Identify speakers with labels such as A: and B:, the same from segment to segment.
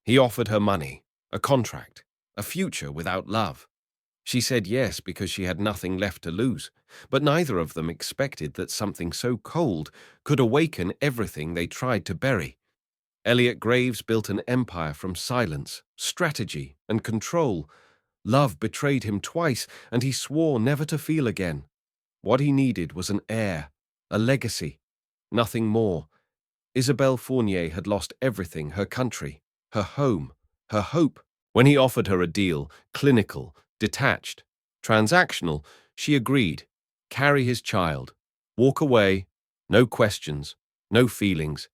A: He offered her money, a contract, a future without love. She said yes because she had nothing left to lose, but neither of them expected that something so cold could awaken everything they tried to bury. Elliot Graves built an empire from silence, strategy, and control. Love betrayed him twice, and he swore never to feel again. What he needed was an heir, a legacy, nothing more. Isabelle Fournier had lost everything: her country, her home, her hope. When he offered her a deal, clinical, detached, transactional, she agreed. Carry his child. Walk away. No questions. No feelings.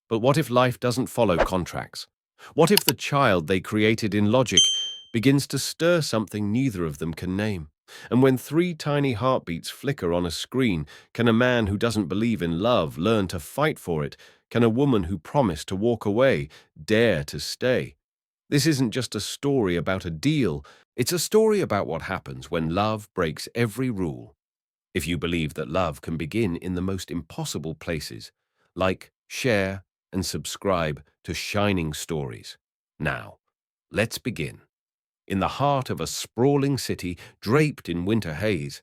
A: But what if life doesn't follow contracts? What if the child they created in logic begins to stir something neither of them can name? And when three tiny heartbeats flicker on a screen, can a man who doesn't believe in love learn to fight for it? Can a woman who promised to walk away dare to stay? This isn't just a story about a deal, it's a story about what happens when love breaks every rule. If you believe that love can begin in the most impossible places, like, share, and subscribe to Shining Stories. Now, let's begin. In the heart of a sprawling city draped in winter haze,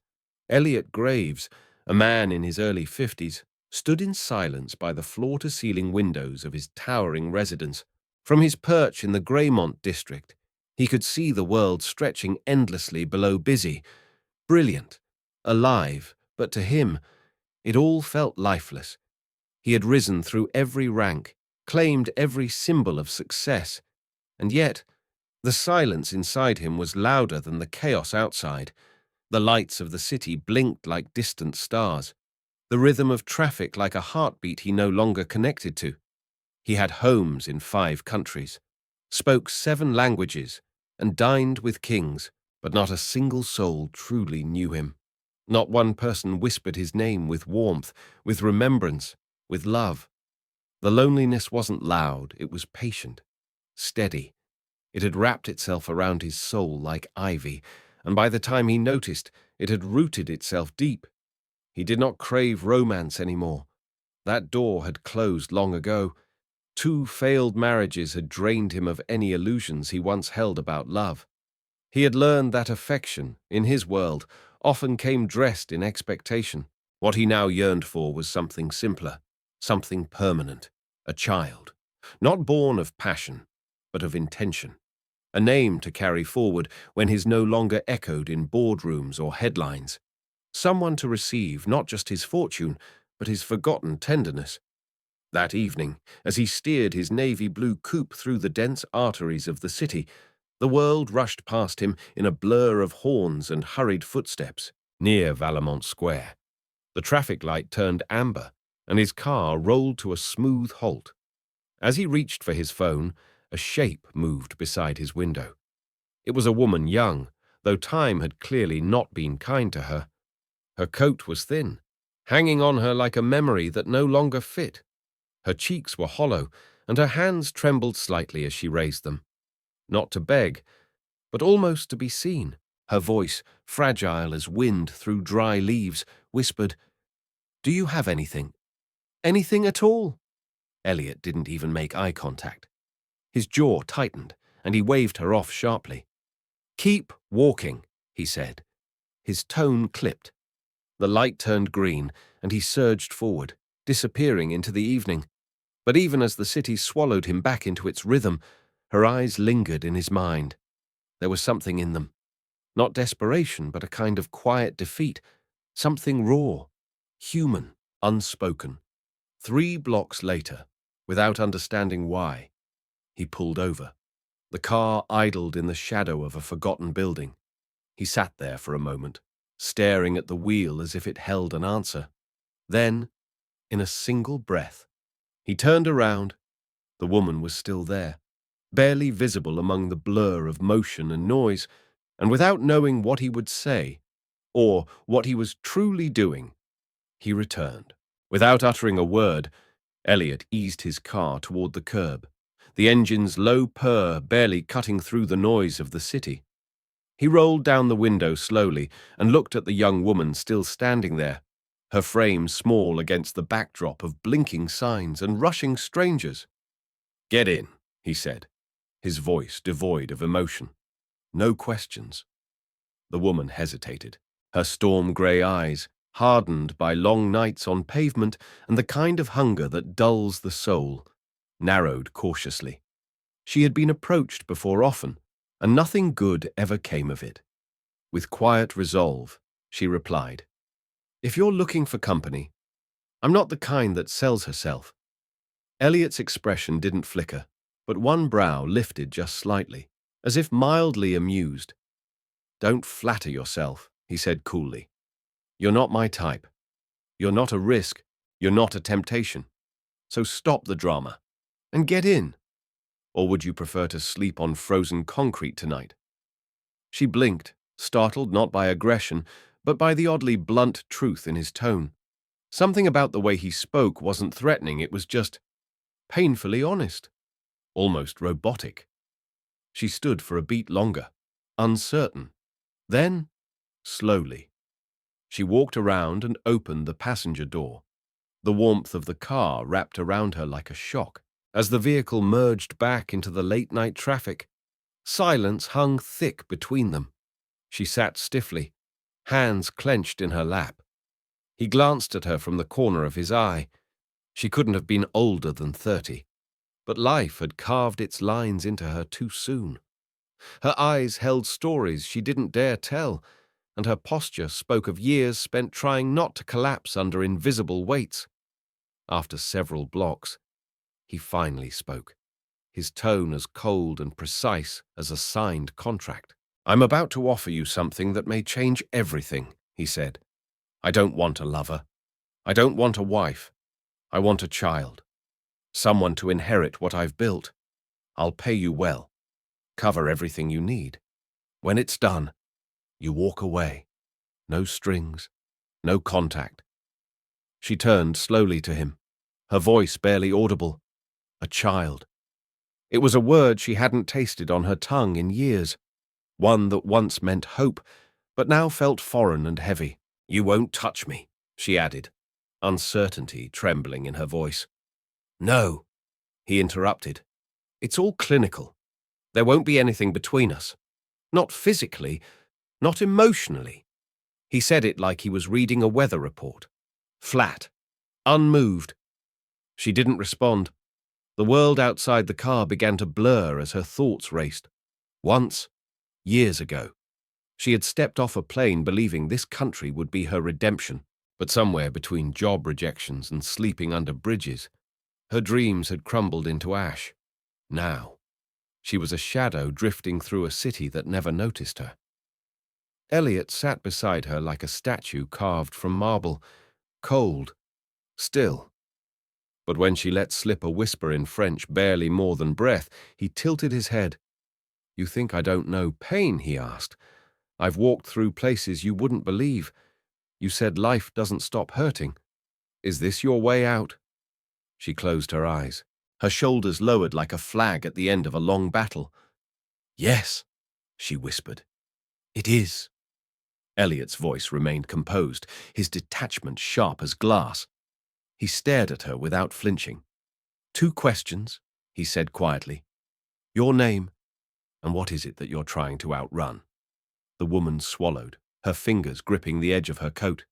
A: Elliot Graves, a man in his early 50s, stood in silence by the floor-to-ceiling windows of his towering residence. From his perch in the Greymont district, he could see the world stretching endlessly below busy, brilliant, alive, but to him, it all felt lifeless. He had risen through every rank, claimed every symbol of success, and yet the silence inside him was louder than the chaos outside. The lights of the city blinked like distant stars, the rhythm of traffic like a heartbeat he no longer connected to. He had homes in 5 countries, spoke 7 languages, and dined with kings, but not a single soul truly knew him. Not one person whispered his name with warmth, with remembrance, with love. The loneliness wasn't loud, it was patient, steady. It had wrapped itself around his soul like ivy, and by the time he noticed, it had rooted itself deep. He did not crave romance anymore. That door had closed long ago. 2 failed marriages had drained him of any illusions he once held about love. He had learned that affection, in his world, often came dressed in expectation. What he now yearned for was something simpler, something permanent, a child, not born of passion, but of intention, a name to carry forward when his no longer echoed in boardrooms or headlines, someone to receive not just his fortune, but his forgotten tenderness. That evening, as he steered his navy blue coupe through the dense arteries of the city, the world rushed past him in a blur of horns and hurried footsteps. Near Valemont Square, the traffic light turned amber, and his car rolled to a smooth halt. As he reached for his phone, a shape moved beside his window. It was a woman young, though time had clearly not been kind to her. Her coat was thin, hanging on her like a memory that no longer fit. Her cheeks were hollow, and her hands trembled slightly as she raised them. Not to beg, but almost to be seen. Her voice, fragile as wind through dry leaves, whispered, "Do you have anything? Anything at all?" Elliot didn't even make eye contact. His jaw tightened, and he waved her off sharply. "Keep walking," he said. His tone clipped. The light turned green, and he surged forward, disappearing into the evening. But even as the city swallowed him back into its rhythm, her eyes lingered in his mind. There was something in them. Not desperation, but a kind of quiet defeat. Something raw, human, unspoken. 3 blocks later, without understanding why, he pulled over. The car idled in the shadow of a forgotten building. He sat there for a moment, staring at the wheel as if it held an answer. Then, in a single breath, he turned around. The woman was still there, barely visible among the blur of motion and noise, and without knowing what he would say, or what he was truly doing, he returned. Without uttering a word, Elliot eased his car toward the curb, the engine's low purr barely cutting through the noise of the city. He rolled down the window slowly and looked at the young woman still standing there, her frame small against the backdrop of blinking signs and rushing strangers. "Get in," he said. his voice devoid of emotion. No questions. The woman hesitated, her storm-grey eyes, hardened by long nights on pavement and the kind of hunger that dulls the soul, narrowed cautiously. She had been approached before often, and nothing good ever came of it. With quiet resolve, she replied, "If you're looking for company, I'm not the kind that sells herself." Elliot's expression didn't flicker, but one brow lifted just slightly, as if mildly amused. "Don't flatter yourself," he said coolly. "You're not my type. You're not a risk. You're not a temptation. So stop the drama and get in. Or would you prefer to sleep on frozen concrete tonight?" She blinked, startled not by aggression, but by the oddly blunt truth in his tone. Something about the way he spoke wasn't threatening, it was just painfully honest, almost robotic. She stood for a beat longer, uncertain. Then, slowly, she walked around and opened the passenger door. The warmth of the car wrapped around her like a shock. As the vehicle merged back into the late-night traffic, silence hung thick between them. She sat stiffly, hands clenched in her lap. He glanced at her from the corner of his eye. She couldn't have been older than 30, but life had carved its lines into her too soon. Her eyes held stories she didn't dare tell, and her posture spoke of years spent trying not to collapse under invisible weights. After several blocks, he finally spoke, his tone as cold and precise as a signed contract. "I'm about to offer you something that may change everything," he said. "I don't want a lover. I don't want a wife. I want a child. Someone to inherit what I've built. I'll pay you well. Cover everything you need. When it's done, you walk away. No strings, no contact." She turned slowly to him, her voice barely audible. A child. It was a word she hadn't tasted on her tongue in years, one that once meant hope, but now felt foreign and heavy. "You won't touch me," she added, uncertainty trembling in her voice. "No," he interrupted. "It's all clinical. There won't be anything between us. Not physically, not emotionally." He said it like he was reading a weather report. Flat, unmoved. She didn't respond. The world outside the car began to blur as her thoughts raced. Once, years ago, she had stepped off a plane believing this country would be her redemption, but somewhere between job rejections and sleeping under bridges, her dreams had crumbled into ash. Now, she was a shadow drifting through a city that never noticed her. Elliot sat beside her like a statue carved from marble, cold, still. But when she let slip a whisper in French barely more than breath, he tilted his head. "You think I don't know pain?" he asked. "I've walked through places you wouldn't believe. You said life doesn't stop hurting. Is this your way out?" She closed her eyes, her shoulders lowered like a flag at the end of a long battle. "Yes," she whispered. "It is." Elliot's voice remained composed, his detachment sharp as glass. He stared at her without flinching. "2 questions," he said quietly. "Your name, and what is it that you're trying to outrun?" The woman swallowed, her fingers gripping the edge of her coat.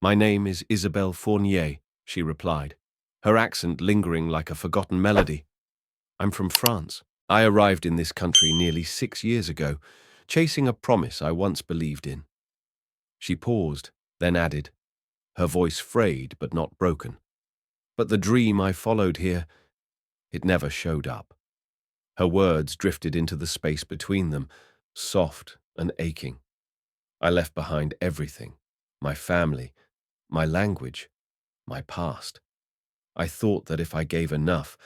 A: "My name is Isabelle Fournier," she replied, her accent lingering like a forgotten melody. "I'm from France. I arrived in this country nearly 6 years ago, chasing a promise I once believed in." She paused, then added, her voice frayed but not broken. "But the dream I followed here, it never showed up." Her words drifted into the space between them, soft and aching. "I left behind everything, my family, my language, my past. I thought that if I gave enough,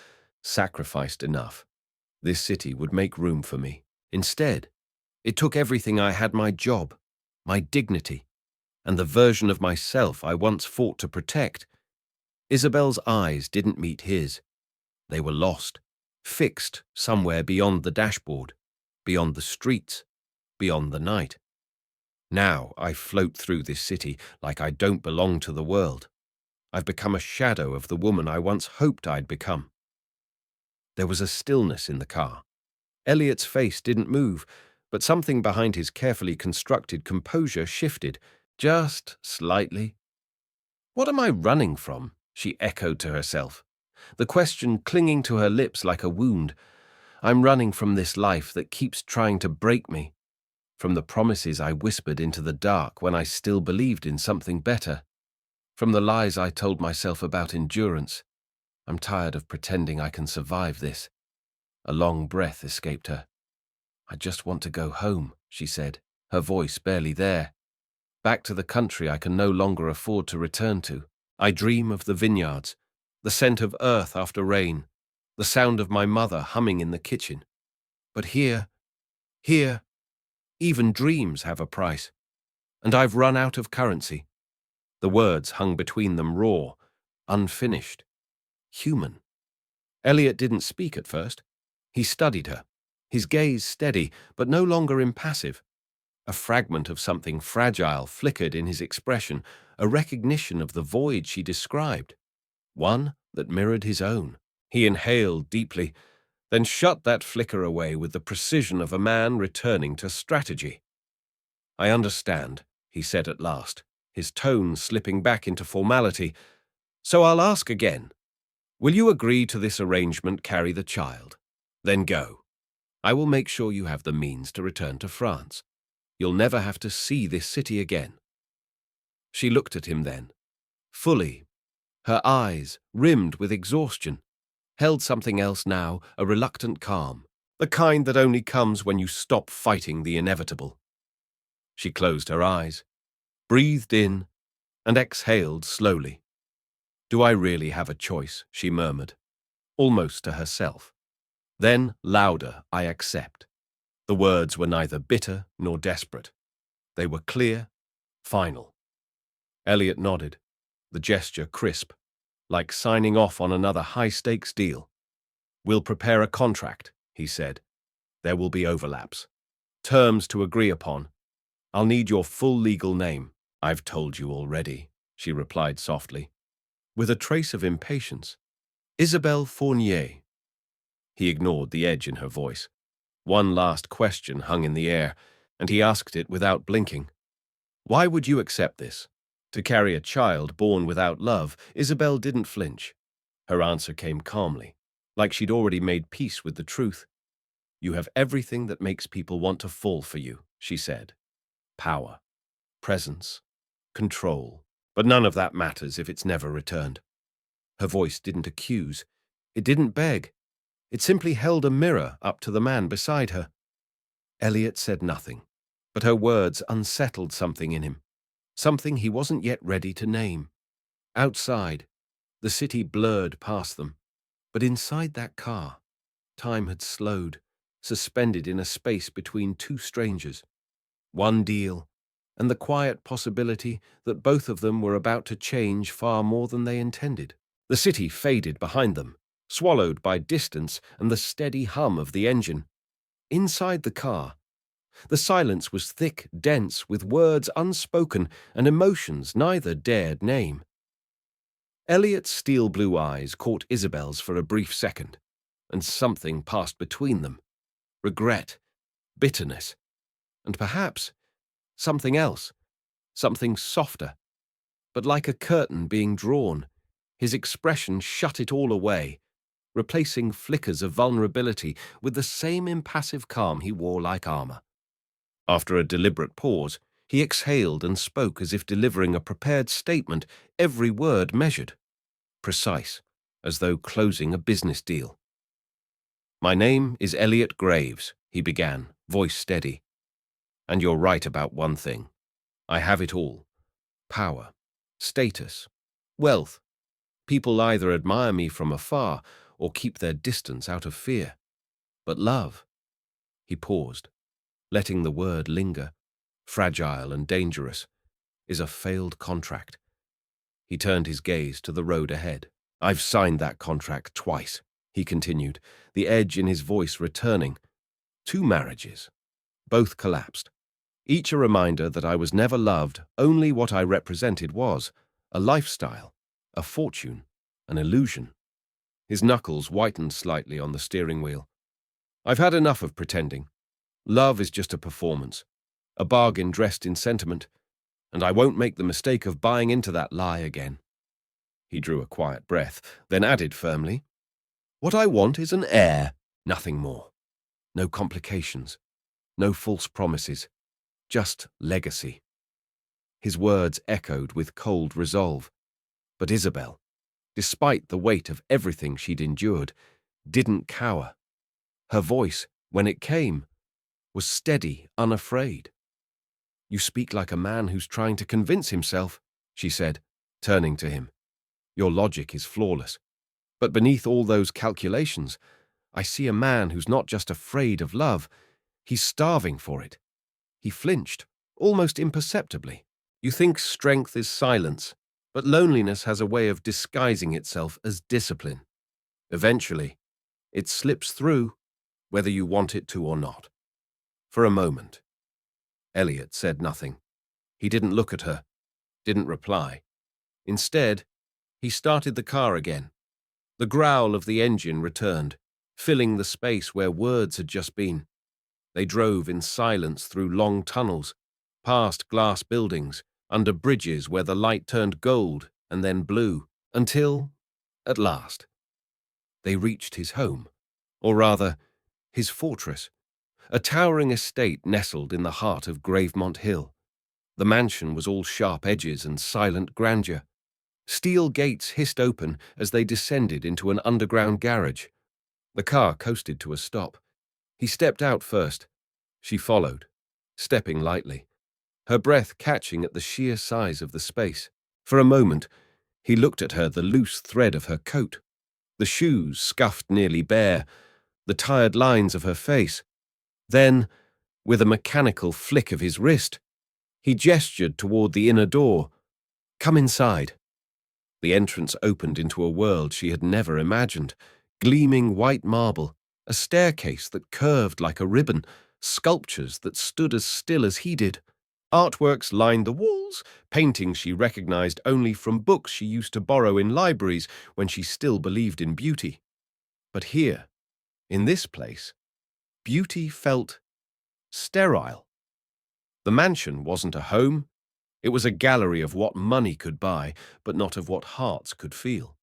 A: sacrificed enough, this city would make room for me. Instead, it took everything I had: my job, my dignity, and the version of myself I once fought to protect." Isabelle's eyes didn't meet his. They were lost, fixed somewhere beyond the dashboard, beyond the streets, beyond the night. "Now I float through this city like I don't belong to the world. I've become a shadow of the woman I once hoped I'd become." There was a stillness in the car, Elliot's face didn't move, but something behind his carefully constructed composure shifted, just slightly. "What am I running from?" she echoed to herself, the question clinging to her lips like a wound. "I'm running from this life that keeps trying to break me, from the promises I whispered into the dark when I still believed in something better, from the lies I told myself about endurance. I'm tired of pretending I can survive this." A long breath escaped her. "I just want to go home," she said, her voice barely there. "Back to the country I can no longer afford to return to. I dream of the vineyards, the scent of earth after rain, the sound of my mother humming in the kitchen. But here, even dreams have a price. And I've run out of currency." The words hung between them raw, unfinished, human. Elliot didn't speak at first. He studied her, his gaze steady, but no longer impassive. A fragment of something fragile flickered in his expression, a recognition of the void she described, one that mirrored his own. He inhaled deeply, then shut that flicker away with the precision of a man returning to strategy. "I understand," he said at last, his tone slipping back into formality. "So I'll ask again. Will you agree to this arrangement, carry the child? Then go. I will make sure you have the means to return to France. You'll never have to see this city again." She looked at him then, fully, her eyes, rimmed with exhaustion, held something else now, a reluctant calm, the kind that only comes when you stop fighting the inevitable. She closed her eyes, breathed in, and exhaled slowly. "Do I really have a choice?" she murmured, almost to herself. Then, louder, "I accept." The words were neither bitter nor desperate. They were clear, final. Elliot nodded, the gesture crisp, like signing off on another high-stakes deal. "We'll prepare a contract," he said. "There will be overlaps. Terms to agree upon. I'll need your full legal name." "I've told you already," she replied softly, with a trace of impatience. "Isabelle Fournier." He ignored the edge in her voice. One last question hung in the air, and he asked it without blinking. "Why would you accept this?" To carry a child born without love, Isabelle didn't flinch. Her answer came calmly, like she'd already made peace with the truth. "You have everything that makes people want to fall for you," she said. "Power, presence, control. But none of that matters if it's never returned." Her voice didn't accuse. It didn't beg. It simply held a mirror up to the man beside her. Elliot said nothing, but her words unsettled something in him, something he wasn't yet ready to name. Outside, the city blurred past them, but inside that car, time had slowed, suspended in a space between two strangers. One deal, and the quiet possibility that both of them were about to change far more than they intended. The city faded behind them, swallowed by distance and the steady hum of the engine. Inside the car, the silence was thick, dense, with words unspoken and emotions neither dared name. Elliot's steel-blue eyes caught Isabelle's for a brief second, and something passed between them. Regret, bitterness, and perhaps something else, something softer. But like a curtain being drawn, his expression shut it all away, replacing flickers of vulnerability with the same impassive calm he wore like armor. After a deliberate pause, he exhaled and spoke as if delivering a prepared statement, every word measured, precise, as though closing a business deal. "My name is Elliot Graves," he began, voice steady. "And you're right about one thing. I have it all. Power, status, wealth. People either admire me from afar or keep their distance out of fear. But love—" He paused, letting the word linger, fragile and dangerous, "is a failed contract." He turned his gaze to the road ahead. "I've signed that contract twice," he continued, the edge in his voice returning. "2 marriages. Both collapsed. Each a reminder that I was never loved, only what I represented was a lifestyle, a fortune, an illusion." His knuckles whitened slightly on the steering wheel. I've had enough of pretending. Love is just a performance, a bargain dressed in sentiment, and I won't make the mistake of buying into that lie again." He drew a quiet breath, then added firmly, "What I want is an heir, nothing more. No complications, no false promises, just legacy." His words echoed with cold resolve, but Isabelle, despite the weight of everything she'd endured, didn't cower. Her voice, when it came, was steady, unafraid. "You speak like a man who's trying to convince himself," she said, turning to him. "Your logic is flawless. But beneath all those calculations, I see a man who's not just afraid of love, he's starving for it." He flinched, almost imperceptibly. "You think strength is silence, but loneliness has a way of disguising itself as discipline. Eventually, it slips through, whether you want it to or not." For a moment, Elliot said nothing. He didn't look at her, didn't reply. Instead, he started the car again. The growl of the engine returned, filling the space where words had just been. They drove in silence through long tunnels, past glass buildings, under bridges where the light turned gold and then blue, until, at last, they reached his home, or rather, his fortress, a towering estate nestled in the heart of Gravemont Hill. The mansion was all sharp edges and silent grandeur. Steel gates hissed open as they descended into an underground garage. The car coasted to a stop. He stepped out first. She followed, stepping lightly, her breath catching at the sheer size of the space. For a moment, he looked at her, the loose thread of her coat, the shoes scuffed nearly bare, the tired lines of her face. Then, with a mechanical flick of his wrist, he gestured toward the inner door. "Come inside." The entrance opened into a world she had never imagined. Gleaming white marble, a staircase that curved like a ribbon, sculptures that stood as still as he did. Artworks lined the walls, paintings she recognized only from books she used to borrow in libraries when she still believed in beauty. But here, in this place, beauty felt sterile. The mansion wasn't a home. It was a gallery of what money could buy, but not of what hearts could feel.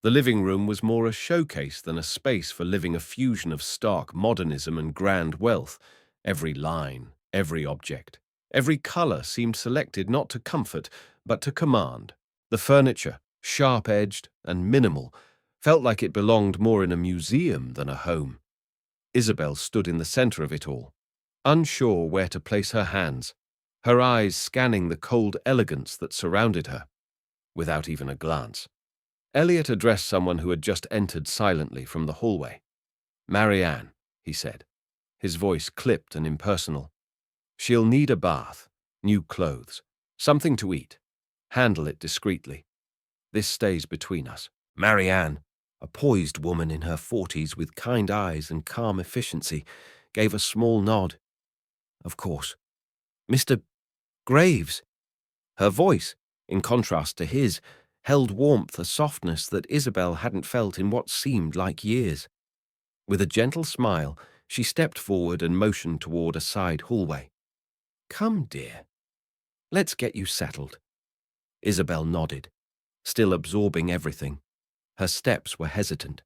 A: The living room was more a showcase than a space for living, a fusion of stark modernism and grand wealth. Every line, every object, every color seemed selected not to comfort, but to command. The furniture, sharp-edged and minimal, felt like it belonged more in a museum than a home. Isabelle stood in the center of it all, unsure where to place her hands, her eyes scanning the cold elegance that surrounded her, without even a glance. Elliot addressed someone who had just entered silently from the hallway. "Marianne," he said, his voice clipped and impersonal. "She'll need a bath, new clothes, something to eat. Handle it discreetly. This stays between us." Marianne, a poised woman in her 40s with kind eyes and calm efficiency, gave a small nod. "Of course. Mr. Graves." Her voice, in contrast to his, held warmth, a softness that Isabelle hadn't felt in what seemed like years. With a gentle smile, she stepped forward and motioned toward a side hallway. "Come, dear. Let's get you settled." Isabelle nodded, still absorbing everything. Her steps were hesitant,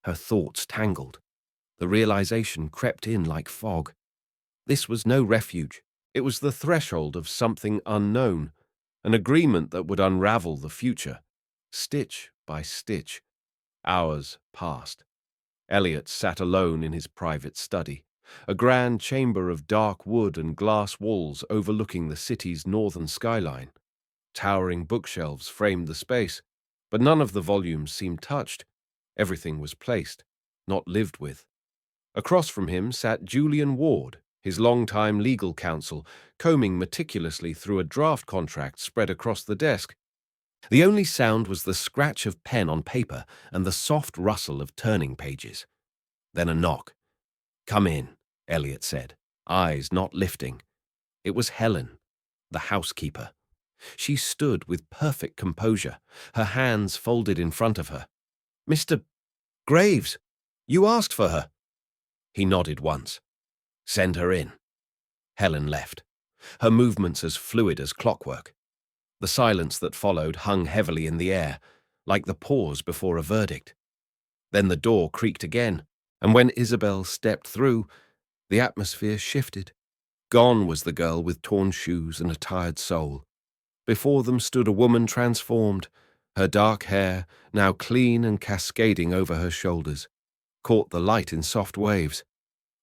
A: her thoughts tangled. The realization crept in like fog. This was no refuge. It was the threshold of something unknown, an agreement that would unravel the future, stitch by stitch. Hours passed. Elliot sat alone in his private study, a grand chamber of dark wood and glass walls overlooking the city's northern skyline. Towering bookshelves framed the space, but none of the volumes seemed touched. Everything was placed, not lived with. Across from him sat Julian Ward, his longtime legal counsel, combing meticulously through a draft contract spread across the desk. The only sound was the scratch of pen on paper and the soft rustle of turning pages. Then a knock. "Come in," Elliot said, eyes not lifting. It was Helen, the housekeeper. She stood with perfect composure, her hands folded in front of her. "Mr. Graves, you asked for her." He nodded once. Send her in. Helen left, her movements as fluid as clockwork. The silence that followed hung heavily in the air, like the pause before a verdict. Then the door creaked again, and when Isabelle stepped through, the atmosphere shifted. Gone was the girl with torn shoes and a tired soul. Before them stood a woman transformed, her dark hair, now clean and cascading over her shoulders, caught the light in soft waves.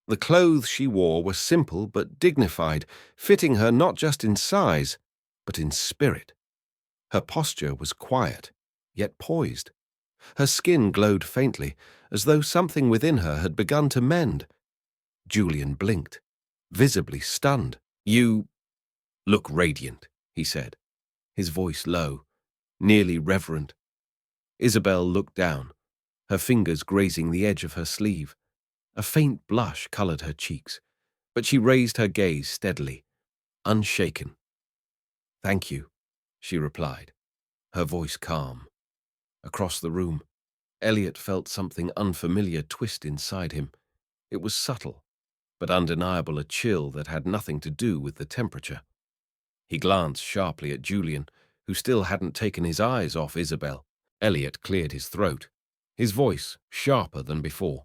A: The clothes she wore were simple but dignified, fitting her not just in size, but in spirit. Her posture was quiet, yet poised. Her skin glowed faintly, as though something within her had begun to mend. Julian blinked, visibly stunned. You look radiant, he said, his voice low, nearly reverent. Isabelle looked down, her fingers grazing the edge of her sleeve. A faint blush colored her cheeks, but she raised her gaze steadily, unshaken. Thank you, she replied, her voice calm. Across the room, Elliot felt something unfamiliar twist inside him. It was subtle, but undeniable, a chill that had nothing to do with the temperature. He glanced sharply at Julian, who still hadn't taken his eyes off Isabelle. Elliot cleared his throat, his voice sharper than before.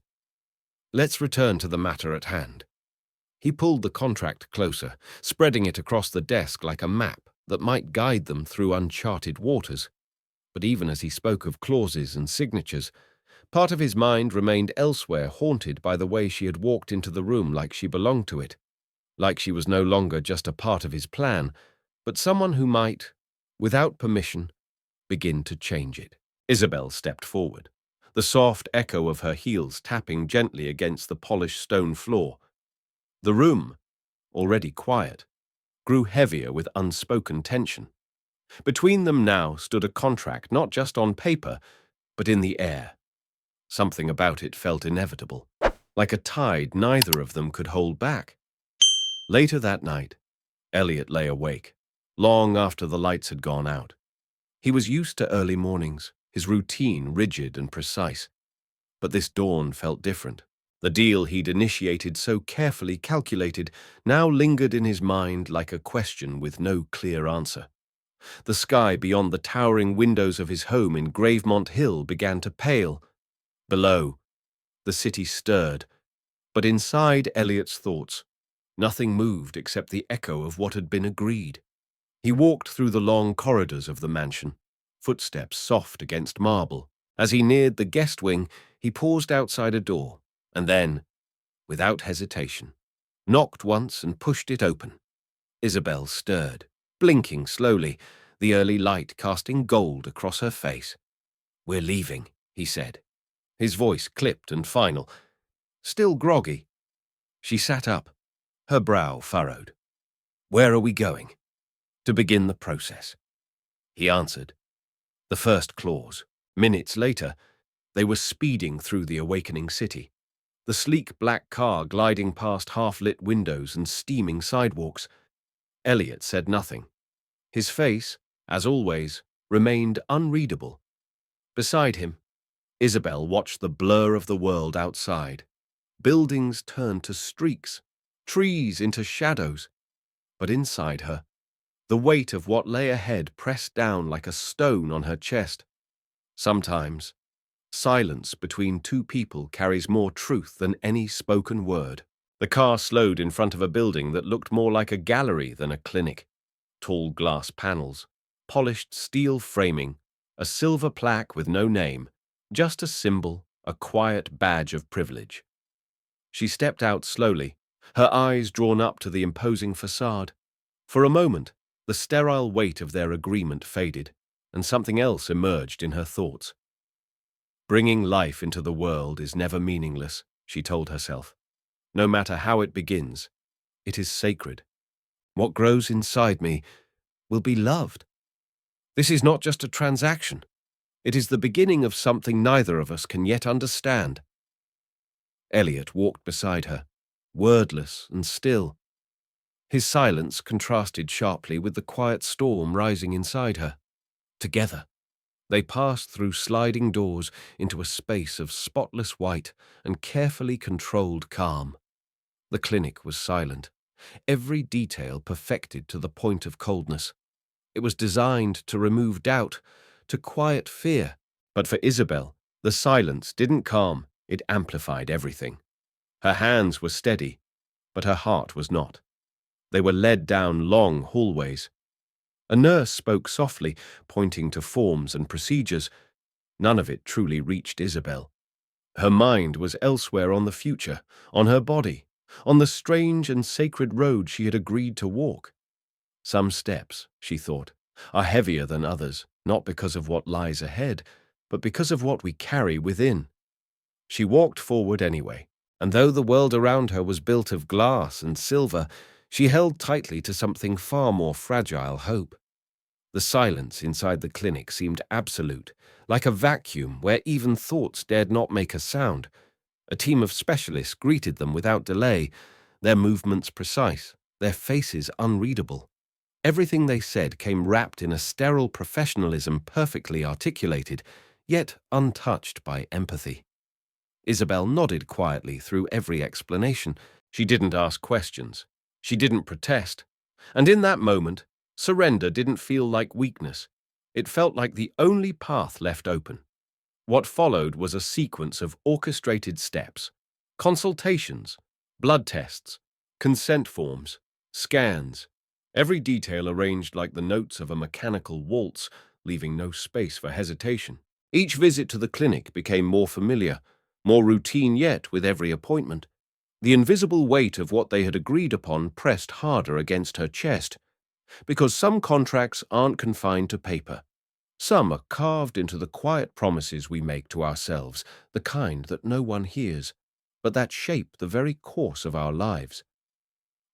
A: Let's return to the matter at hand. He pulled the contract closer, spreading it across the desk like a map that might guide them through uncharted waters. But even as he spoke of clauses and signatures, part of his mind remained elsewhere, haunted by the way she had walked into the room like she belonged to it, like she was no longer just a part of his plan, but someone who might, without permission, begin to change it. Isabelle stepped forward, the soft echo of her heels tapping gently against the polished stone floor. The room, already quiet, grew heavier with unspoken tension. Between them now stood a contract not just on paper, but in the air. Something about it felt inevitable, like a tide neither of them could hold back. Later that night, Elliot lay awake, long after the lights had gone out. He was used to early mornings, his routine rigid and precise. But this dawn felt different. The deal he'd initiated, so carefully calculated, now lingered in his mind like a question with no clear answer. The sky beyond the towering windows of his home in Gravemont Hill began to pale. Below, the city stirred, but inside Elliot's thoughts, nothing moved except the echo of what had been agreed. He walked through the long corridors of the mansion, footsteps soft against marble. As he neared the guest wing, he paused outside a door, and then, without hesitation, knocked once and pushed it open. Isabelle stirred, blinking slowly, the early light casting gold across her face. We're leaving, he said, his voice clipped and final. Still groggy. She sat up, her brow furrowed. Where are we going? To begin the process. He answered. The first clause. Minutes later, they were speeding through the awakening city, the sleek black car gliding past half-lit windows and steaming sidewalks. Elliot said nothing. His face, as always, remained unreadable. Beside him, Isabelle watched the blur of the world outside. Buildings turned to streaks, trees into shadows. But inside her, the weight of what lay ahead pressed down like a stone on her chest. Sometimes, silence between two people carries more truth than any spoken word. The car slowed in front of a building that looked more like a gallery than a clinic. Tall glass panels, polished steel framing, a silver plaque with no name, just a symbol, a quiet badge of privilege. She stepped out slowly, her eyes drawn up to the imposing facade. For a moment, the sterile weight of their agreement faded, and something else emerged in her thoughts. Bringing life into the world is never meaningless, she told herself. No matter how it begins, it is sacred. What grows inside me will be loved. This is not just a transaction. It is the beginning of something neither of us can yet understand. Elliot walked beside her, wordless and still. His silence contrasted sharply with the quiet storm rising inside her. Together, They passed through sliding doors into a space of spotless white and carefully controlled calm. The clinic was silent, every detail perfected to the point of coldness. It was designed to remove doubt, to quiet fear. But for Isabelle, the silence didn't calm, it amplified everything. Her hands were steady, but her heart was not. They were led down long hallways. A nurse spoke softly, pointing to forms and procedures. None of it truly reached Isabelle. Her mind was elsewhere, on the future, on her body, on the strange and sacred road she had agreed to walk. Some steps, she thought, are heavier than others, not because of what lies ahead, but because of what we carry within. She walked forward anyway, and though the world around her was built of glass and silver, she held tightly to something far more fragile: hope. The silence inside the clinic seemed absolute, like a vacuum where even thoughts dared not make a sound. A team of specialists greeted them without delay, their movements precise, their faces unreadable. Everything they said came wrapped in a sterile professionalism perfectly articulated, yet untouched by empathy. Isabelle nodded quietly through every explanation. She didn't ask questions. She didn't protest. And in that moment, surrender didn't feel like weakness. It felt like the only path left open. What followed was a sequence of orchestrated steps: consultations, blood tests, consent forms, scans, every detail arranged like the notes of a mechanical waltz, leaving no space for hesitation. Each visit to the clinic became more familiar, more routine yet with every appointment. The invisible weight of what they had agreed upon pressed harder against her chest, because some contracts aren't confined to paper. Some are carved into the quiet promises we make to ourselves, the kind that no one hears, but that shape the very course of our lives.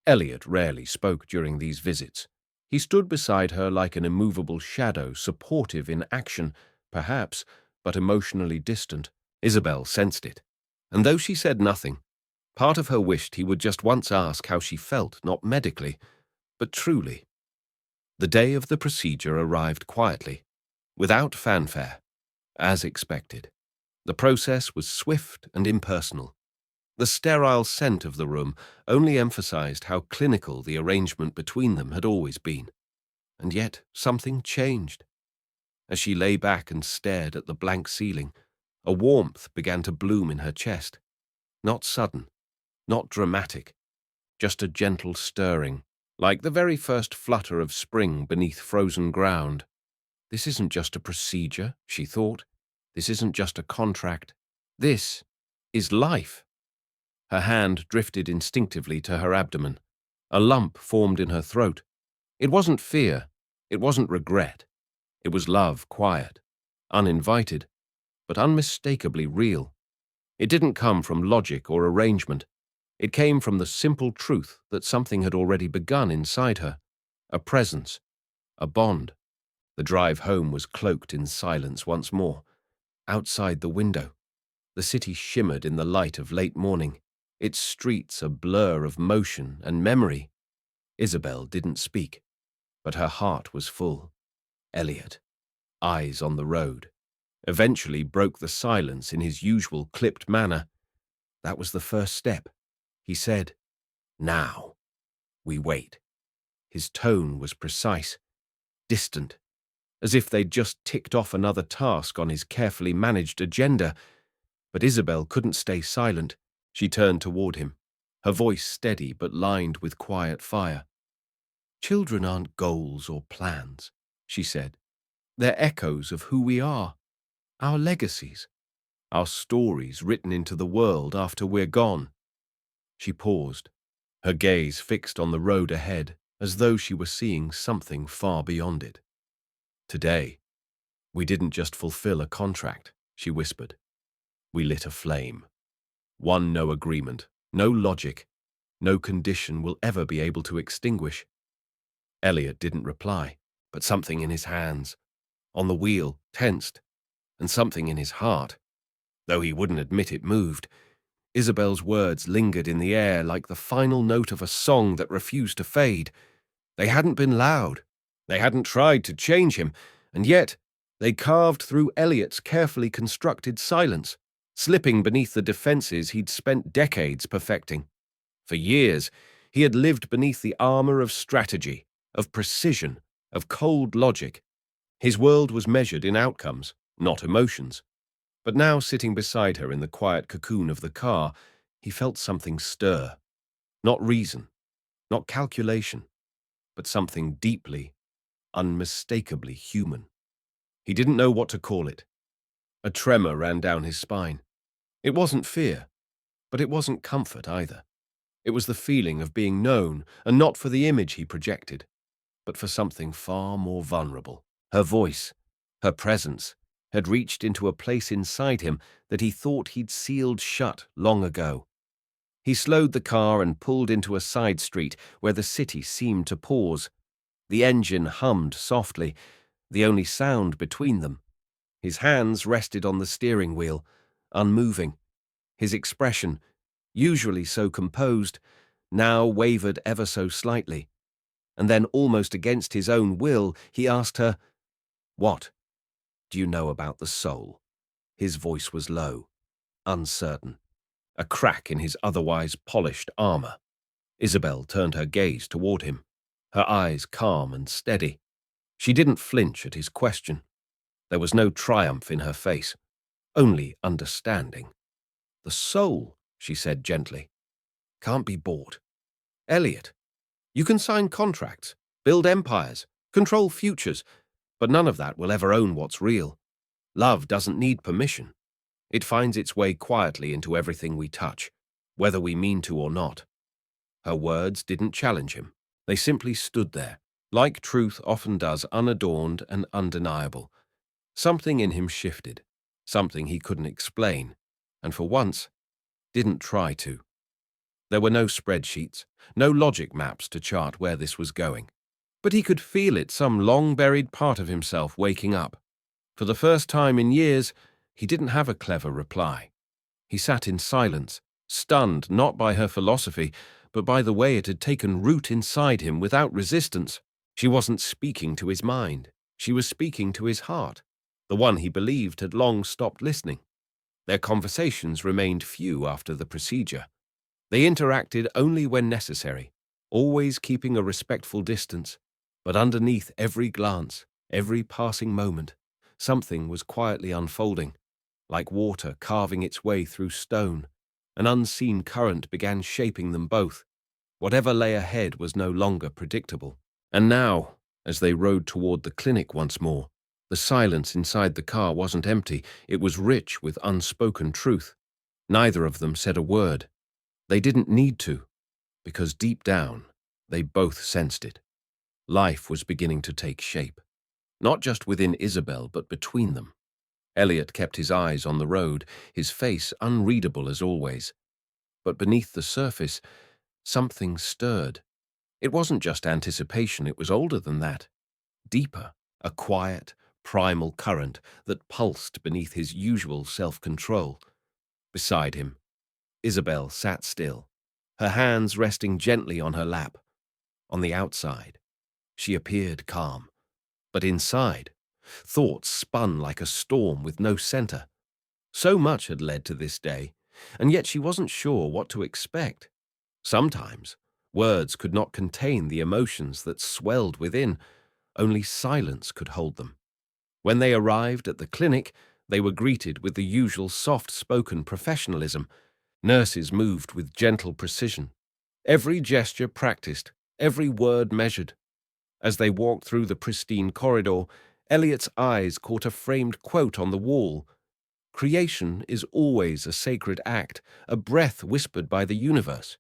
A: Elliot rarely spoke during these visits. He stood beside her like an immovable shadow, supportive in action, perhaps, but emotionally distant. Isabelle sensed it, and though she said nothing, part of her wished he would just once ask how she felt, not medically, but truly. The day of the procedure arrived quietly, without fanfare, as expected. The process was swift and impersonal. The sterile scent of the room only emphasized how clinical the arrangement between them had always been. And yet something changed. As she lay back and stared at the blank ceiling, a warmth began to bloom in her chest. Not sudden, not dramatic, just a gentle stirring, like the very first flutter of spring beneath frozen ground. This isn't just a procedure, she thought. This isn't just a contract. This is life. Her hand drifted instinctively to her abdomen. A lump formed in her throat. It wasn't fear. It wasn't regret. It was love, quiet, uninvited, but unmistakably real. It didn't come from logic or arrangement. It came from the simple truth that something had already begun inside her. A presence, a bond. The drive home was cloaked in silence once more. Outside the window, the city shimmered in the light of late morning, its streets a blur of motion and memory. Isabelle didn't speak, but her heart was full. Elliot, eyes on the road, eventually broke the silence in his usual clipped manner. That was the first step. He said, "Now, we wait." His tone was precise, distant, as if they'd just ticked off another task on his carefully managed agenda. But Isabelle couldn't stay silent. She turned toward him, her voice steady but lined with quiet fire. "Children aren't goals or plans," she said. "They're echoes of who we are, our legacies, our stories written into the world after we're gone." She paused, her gaze fixed on the road ahead, as though she were seeing something far beyond it. "Today, we didn't just fulfill a contract," she whispered. "We lit a flame. One no agreement, no logic, no condition will ever be able to extinguish." Elliot didn't reply, but something in his hands, on the wheel, tensed, and something in his heart, though he wouldn't admit it, moved. Isabelle's words lingered in the air like the final note of a song that refused to fade. They hadn't been loud. They hadn't tried to change him, and yet They carved through Elliot's carefully constructed silence, slipping beneath the defenses he'd spent decades perfecting. For years, he had lived beneath the armor of strategy, of precision, of cold logic. His world was measured in outcomes, not emotions. But now, sitting beside her in the quiet cocoon of the car, he felt something stir. Not reason, not calculation, but something deeply, unmistakably human. He didn't know what to call it. A tremor ran down his spine. It wasn't fear, but it wasn't comfort either. It was the feeling of being known, and not for the image he projected, but for something far more vulnerable. Her voice, her presence, had reached into a place inside him that he thought he'd sealed shut long ago. He slowed the car and pulled into a side street where the city seemed to pause. The engine hummed softly, the only sound between them. His hands rested on the steering wheel, unmoving. His expression, usually so composed, now wavered ever so slightly. And then, almost against his own will, he asked her, "What do you know about the soul?" His voice was low, uncertain, a crack in his otherwise polished armor. Isabelle turned her gaze toward him, her eyes calm and steady. She didn't flinch at his question. There was no triumph in her face, only understanding. "The soul," she said gently, "can't be bought. Elliot, you can sign contracts, build empires, control futures, but none of that will ever own what's real. Love doesn't need permission. It finds its way quietly into everything we touch, whether we mean to or not." Her words didn't challenge him. They simply stood there, like truth often does, unadorned and undeniable. Something in him shifted, something he couldn't explain, and for once, didn't try to. There were no spreadsheets, no logic maps to chart where this was going. But he could feel it, some long-buried part of himself waking up. For the first time in years, he didn't have a clever reply. He sat in silence, stunned not by her philosophy, but by the way it had taken root inside him without resistance. She wasn't speaking to his mind. She was speaking to his heart, the one he believed had long stopped listening. Their conversations remained few after the procedure. They interacted only when necessary, always keeping a respectful distance. But underneath every glance, every passing moment, something was quietly unfolding. Like water carving its way through stone, an unseen current began shaping them both. Whatever lay ahead was no longer predictable. And now, as they rode toward the clinic once more, the silence inside the car wasn't empty, it was rich with unspoken truth. Neither of them said a word. They didn't need to, because deep down, they both sensed it. Life was beginning to take shape, not just within Isabelle, but between them. Elliot kept his eyes on the road, his face unreadable as always. But beneath the surface, something stirred. It wasn't just anticipation, it was older than that. Deeper, a quiet, primal current that pulsed beneath his usual self-control. Beside him, Isabelle sat still, her hands resting gently on her lap. On the outside, she appeared calm, but inside, thoughts spun like a storm with no center. So much had led to this day, and yet she wasn't sure what to expect. Sometimes, words could not contain the emotions that swelled within. Only silence could hold them. When they arrived at the clinic, they were greeted with the usual soft-spoken professionalism. Nurses moved with gentle precision. Every gesture practiced, every word measured. As they walked through the pristine corridor, Elliot's eyes caught a framed quote on the wall. "Creation is always a sacred act, a breath whispered by the universe."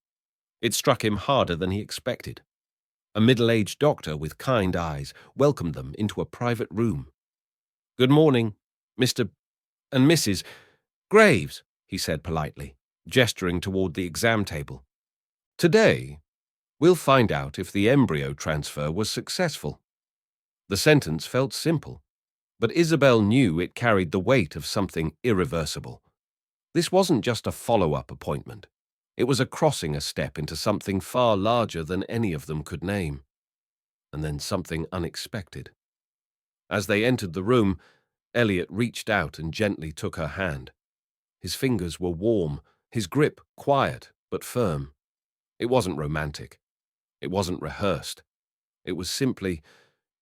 A: It struck him harder than he expected. A middle-aged doctor with kind eyes welcomed them into a private room. "Good morning, Mr. and Mrs. Graves," he said politely, gesturing toward the exam table. "Today, we'll find out if the embryo transfer was successful." The sentence felt simple, but Isabelle knew it carried the weight of something irreversible. This wasn't just a follow-up appointment. It was a crossing a step into something far larger than any of them could name. And then something unexpected. As they entered the room, Elliot reached out and gently took her hand. His fingers were warm, his grip quiet but firm. It wasn't romantic. It wasn't rehearsed. It was simply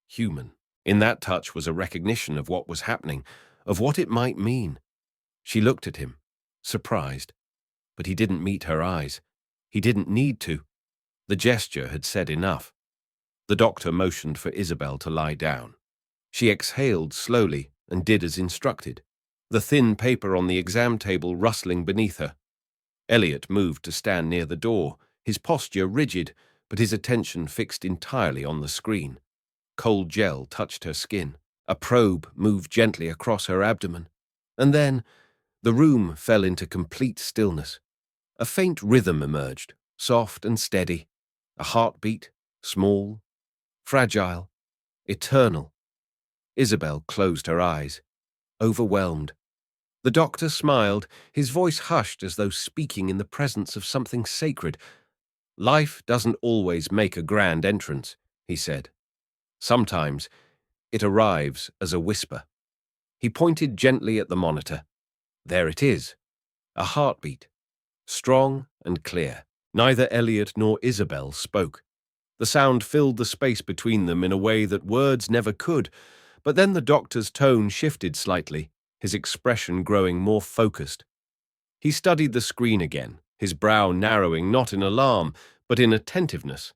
A: human. In that touch was a recognition of what was happening, of what it might mean. She looked at him, surprised, but he didn't meet her eyes. He didn't need to. The gesture had said enough. The doctor motioned for Isabelle to lie down. She exhaled slowly and did as instructed, the thin paper on the exam table rustling beneath her. Elliot moved to stand near the door, his posture rigid, but his attention fixed entirely on the screen. Cold gel touched her skin. A probe moved gently across her abdomen. And then the room fell into complete stillness. A faint rhythm emerged, soft and steady. A heartbeat, small, fragile, eternal. Isabelle closed her eyes, overwhelmed. The doctor smiled, his voice hushed as though speaking in the presence of something sacred. "Life doesn't always make a grand entrance," he said. "Sometimes it arrives as a whisper." He pointed gently at the monitor. There it is, a heartbeat, strong and clear. Neither Elliot nor Isabelle spoke. The sound filled the space between them in a way that words never could, but then the doctor's tone shifted slightly, his expression growing more focused. He studied the screen again, his brow narrowing not in alarm, but in attentiveness.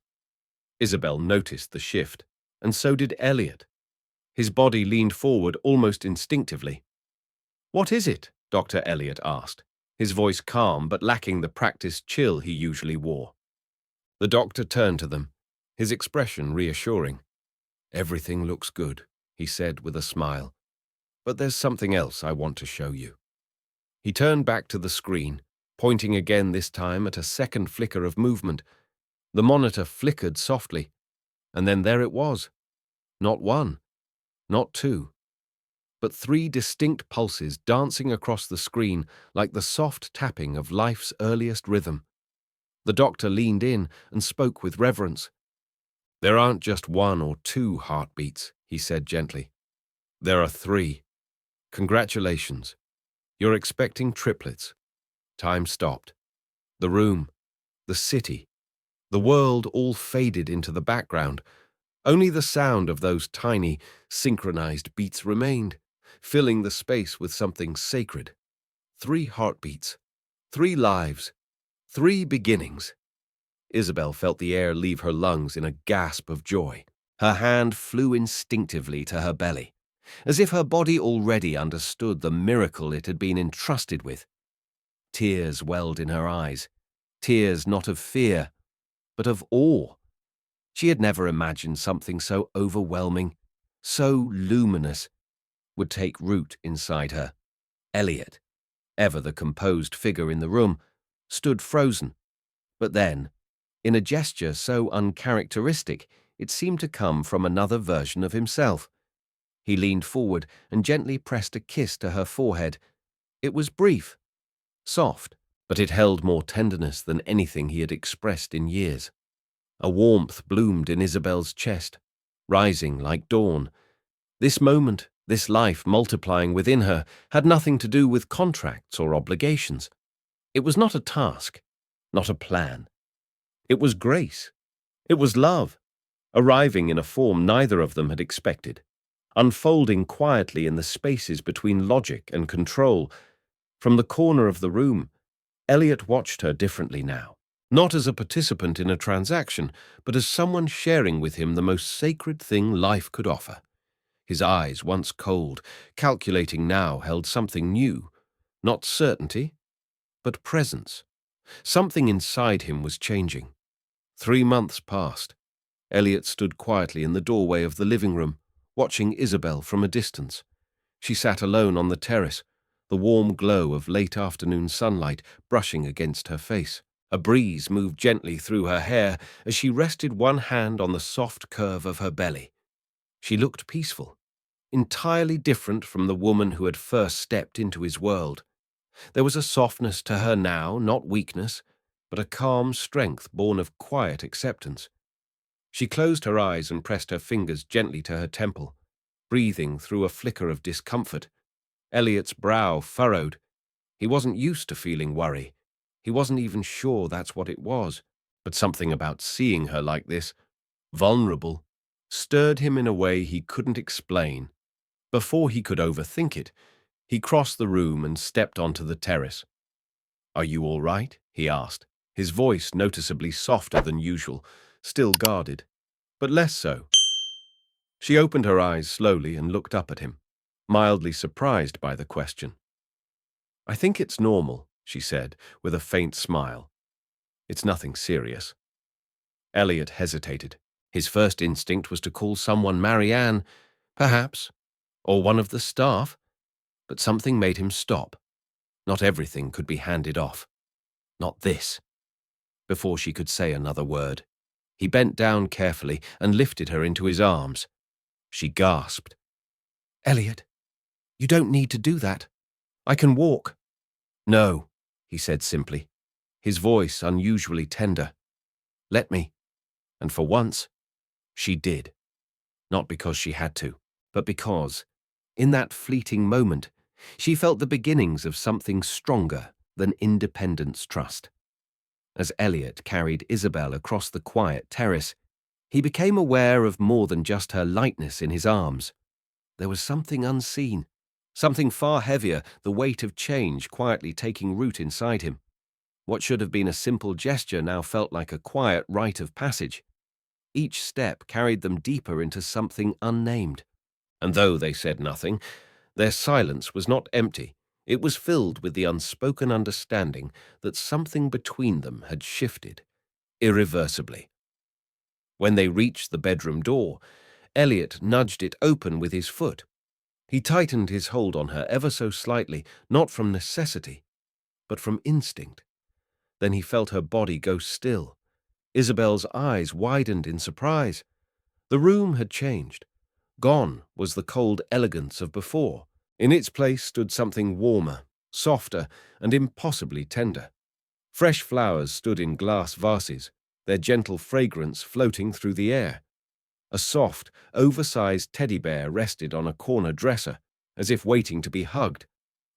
A: Isabelle noticed the shift, and so did Elliot. His body leaned forward almost instinctively. "What is it?" Dr. Elliot asked, his voice calm but lacking the practiced chill he usually wore. The doctor turned to them, his expression reassuring. "Everything looks good," he said with a smile. "But there's something else I want to show you." He turned back to the screen, pointing again this time at a second flicker of movement. The monitor flickered softly, and then there it was. Not one, not two, but three distinct pulses dancing across the screen like the soft tapping of life's earliest rhythm. The doctor leaned in and spoke with reverence. "There aren't just one or two heartbeats," he said gently. "There are three. Congratulations. You're expecting triplets." Time stopped. The room, the city, the world all faded into the background. Only the sound of those tiny, synchronized beats remained, filling the space with something sacred. 3 heartbeats, 3 lives, 3 beginnings. Isabelle felt the air leave her lungs in a gasp of joy. Her hand flew instinctively to her belly, as if her body already understood the miracle it had been entrusted with. Tears welled in her eyes, tears not of fear, but of awe. She had never imagined something so overwhelming, so luminous, would take root inside her. Elliot, ever the composed figure in the room, stood frozen. But then, in a gesture so uncharacteristic, it seemed to come from another version of himself. He leaned forward and gently pressed a kiss to her forehead. It was brief, soft, but it held more tenderness than anything he had expressed in years. A warmth bloomed in Isabelle's chest, rising like dawn. This moment, this life multiplying within her, had nothing to do with contracts or obligations. It was not a task, not a plan. It was grace. It was love, arriving in a form neither of them had expected, unfolding quietly in the spaces between logic and control. From the corner of the room, Elliot watched her differently now, not as a participant in a transaction, but as someone sharing with him the most sacred thing life could offer. His eyes, once cold, calculating now, held something new, not certainty, but presence. Something inside him was changing. 3 months passed. Elliot stood quietly in the doorway of the living room, watching Isabelle from a distance. She sat alone on the terrace, the warm glow of late afternoon sunlight brushing against her face. A breeze moved gently through her hair as she rested one hand on the soft curve of her belly. She looked peaceful, entirely different from the woman who had first stepped into his world. There was a softness to her now, not weakness, but a calm strength born of quiet acceptance. She closed her eyes and pressed her fingers gently to her temple. breathing through a flicker of discomfort. Elliot's brow furrowed. He wasn't used to feeling worry. He wasn't even sure that's what it was. But something about seeing her like this, vulnerable, stirred him in a way he couldn't explain. Before he could overthink it, he crossed the room and stepped onto the terrace. "Are you all right?" he asked, his voice noticeably softer than usual, still guarded, but less so. She opened her eyes slowly and looked up at him, mildly surprised by the question. "I think it's normal," she said, with a faint smile. "It's nothing serious." Elliot hesitated. His first instinct was to call someone Marianne, perhaps, or one of the staff, but something made him stop. Not everything could be handed off. Not this. Before she could say another word, he bent down carefully and lifted her into his arms. She gasped. "Elliot, you don't need to do that. I can walk." "No," he said simply, his voice unusually tender. "Let me." And for once, she did. Not because she had to, but because, in that fleeting moment, she felt the beginnings of something stronger than independence trust. As Elliot carried Isabelle across the quiet terrace, he became aware of more than just her lightness in his arms. There was something unseen, something far heavier, the weight of change quietly taking root inside him. What should have been a simple gesture now felt like a quiet rite of passage. Each step carried them deeper into something unnamed. And though they said nothing, their silence was not empty. It was filled with the unspoken understanding that something between them had shifted, irreversibly. When they reached the bedroom door, Elliot nudged it open with his foot. He tightened his hold on her ever so slightly, not from necessity, but from instinct. Then he felt her body go still. Isabelle's eyes widened in surprise. The room had changed. Gone was the cold elegance of before. In its place stood something warmer, softer, and impossibly tender. Fresh flowers stood in glass vases, their gentle fragrance floating through the air. A soft, oversized teddy bear rested on a corner dresser, as if waiting to be hugged.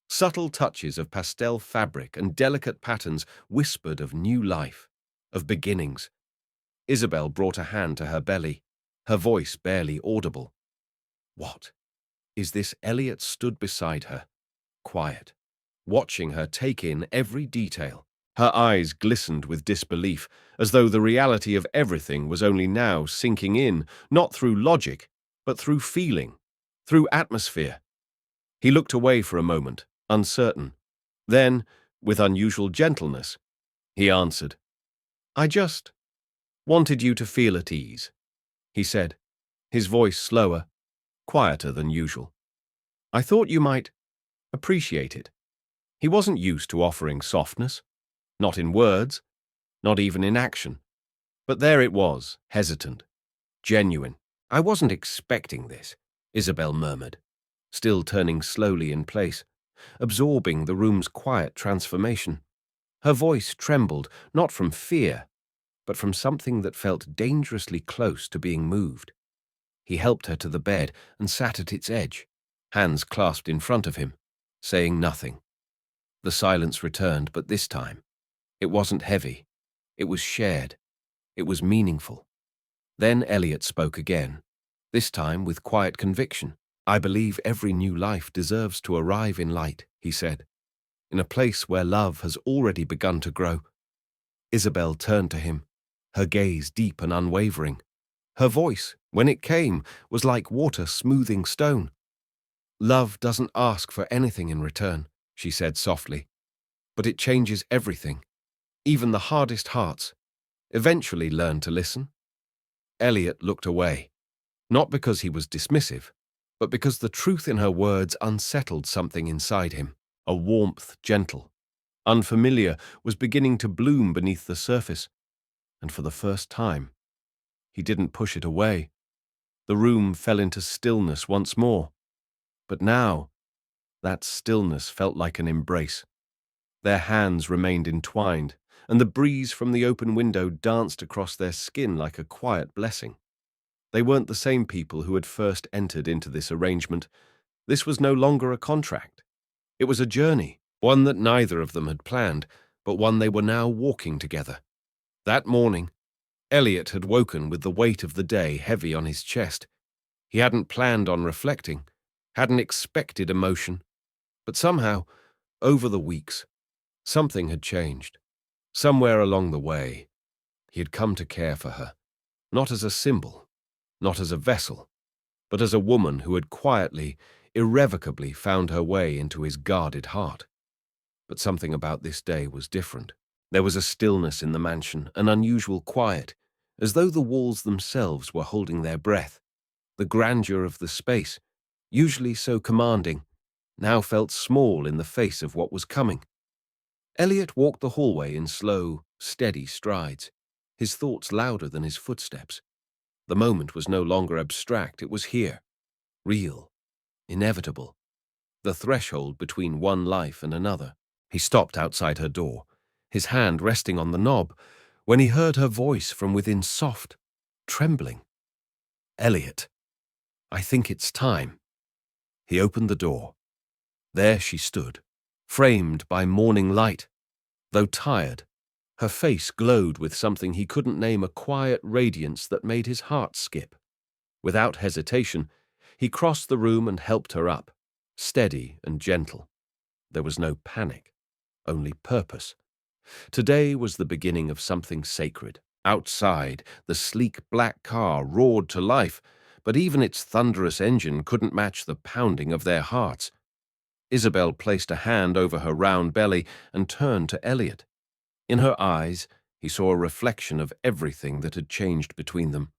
A: Subtle touches of pastel fabric and delicate patterns whispered of new life, of beginnings. Isabelle brought a hand to her belly, her voice barely audible. "What?" Is this? Elliot stood beside her, quiet, watching her take in every detail. Her eyes glistened with disbelief, as though the reality of everything was only now sinking in, not through logic, but through feeling, through atmosphere. He looked away for a moment, uncertain. Then, with unusual gentleness, he answered, "I just wanted you to feel at ease," he said, his voice slower, quieter than usual. "I thought you might appreciate it." He wasn't used to offering softness, not in words, not even in action. But there it was, hesitant, genuine. "I wasn't expecting this," Isabelle murmured, still turning slowly in place, absorbing the room's quiet transformation. Her voice trembled, not from fear, but from something that felt dangerously close to being moved. He helped her to the bed and sat at its edge, hands clasped in front of him, saying nothing. The silence returned, but this time, it wasn't heavy. It was shared. It was meaningful. Then Elliot spoke again, this time with quiet conviction. "I believe every new life deserves to arrive in light," he said, "in a place where love has already begun to grow." Isabelle turned to him, her gaze deep and unwavering. Her voice, when it came, was like water smoothing stone. "Love doesn't ask for anything in return," she said softly, "but it changes everything, even the hardest hearts. Eventually learn to listen." Elliot looked away, not because he was dismissive, but because the truth in her words unsettled something inside him. A warmth, gentle, unfamiliar, was beginning to bloom beneath the surface, and for the first time, he didn't push it away. The room fell into stillness once more, but now, that stillness felt like an embrace. Their hands remained entwined, and the breeze from the open window danced across their skin like a quiet blessing. They weren't the same people who had first entered into this arrangement. This was no longer a contract. It was a journey, one that neither of them had planned, but one they were now walking together. That morning, Elliot had woken with the weight of the day heavy on his chest. He hadn't planned on reflecting, hadn't expected emotion, but somehow, over the weeks, something had changed. Somewhere along the way, he had come to care for her, not as a symbol, not as a vessel, but as a woman who had quietly, irrevocably found her way into his guarded heart. But something about this day was different. There was a stillness in the mansion, an unusual quiet, as though the walls themselves were holding their breath. The grandeur of the space, usually so commanding, now felt small in the face of what was coming. Elliot walked the hallway in slow, steady strides, his thoughts louder than his footsteps. The moment was no longer abstract, it was here, real, inevitable, the threshold between one life and another. He stopped outside her door, his hand resting on the knob, when he heard her voice from within, soft, trembling. "Elliot, I think it's time." He opened the door. There she stood, framed by morning light. Though tired, her face glowed with something he couldn't name, a quiet radiance that made his heart skip. Without hesitation, he crossed the room and helped her up, steady and gentle. There was no panic, only purpose. Today was the beginning of something sacred. Outside, the sleek black car roared to life, but even its thunderous engine couldn't match the pounding of their hearts. Isabelle placed a hand over her round belly and turned to Elliot. In her eyes, he saw a reflection of everything that had changed between them.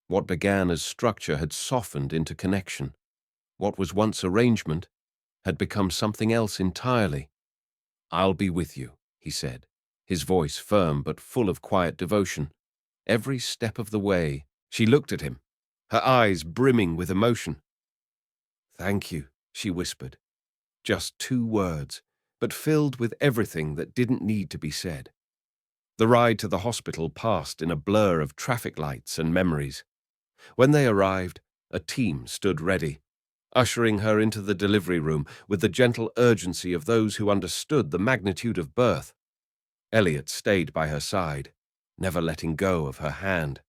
A: What began as structure had softened into connection. What was once arrangement had become something else entirely. "I'll be with you," he said, his voice firm but full of quiet devotion. Every step of the way, she looked at him, her eyes brimming with emotion. "Thank you," she whispered. Just 2 words, but filled with everything that didn't need to be said. The ride to the hospital passed in a blur of traffic lights and memories. When they arrived, a team stood ready, ushering her into the delivery room with the gentle urgency of those who understood the magnitude of birth. Elliot stayed by her side, never letting go of her hand.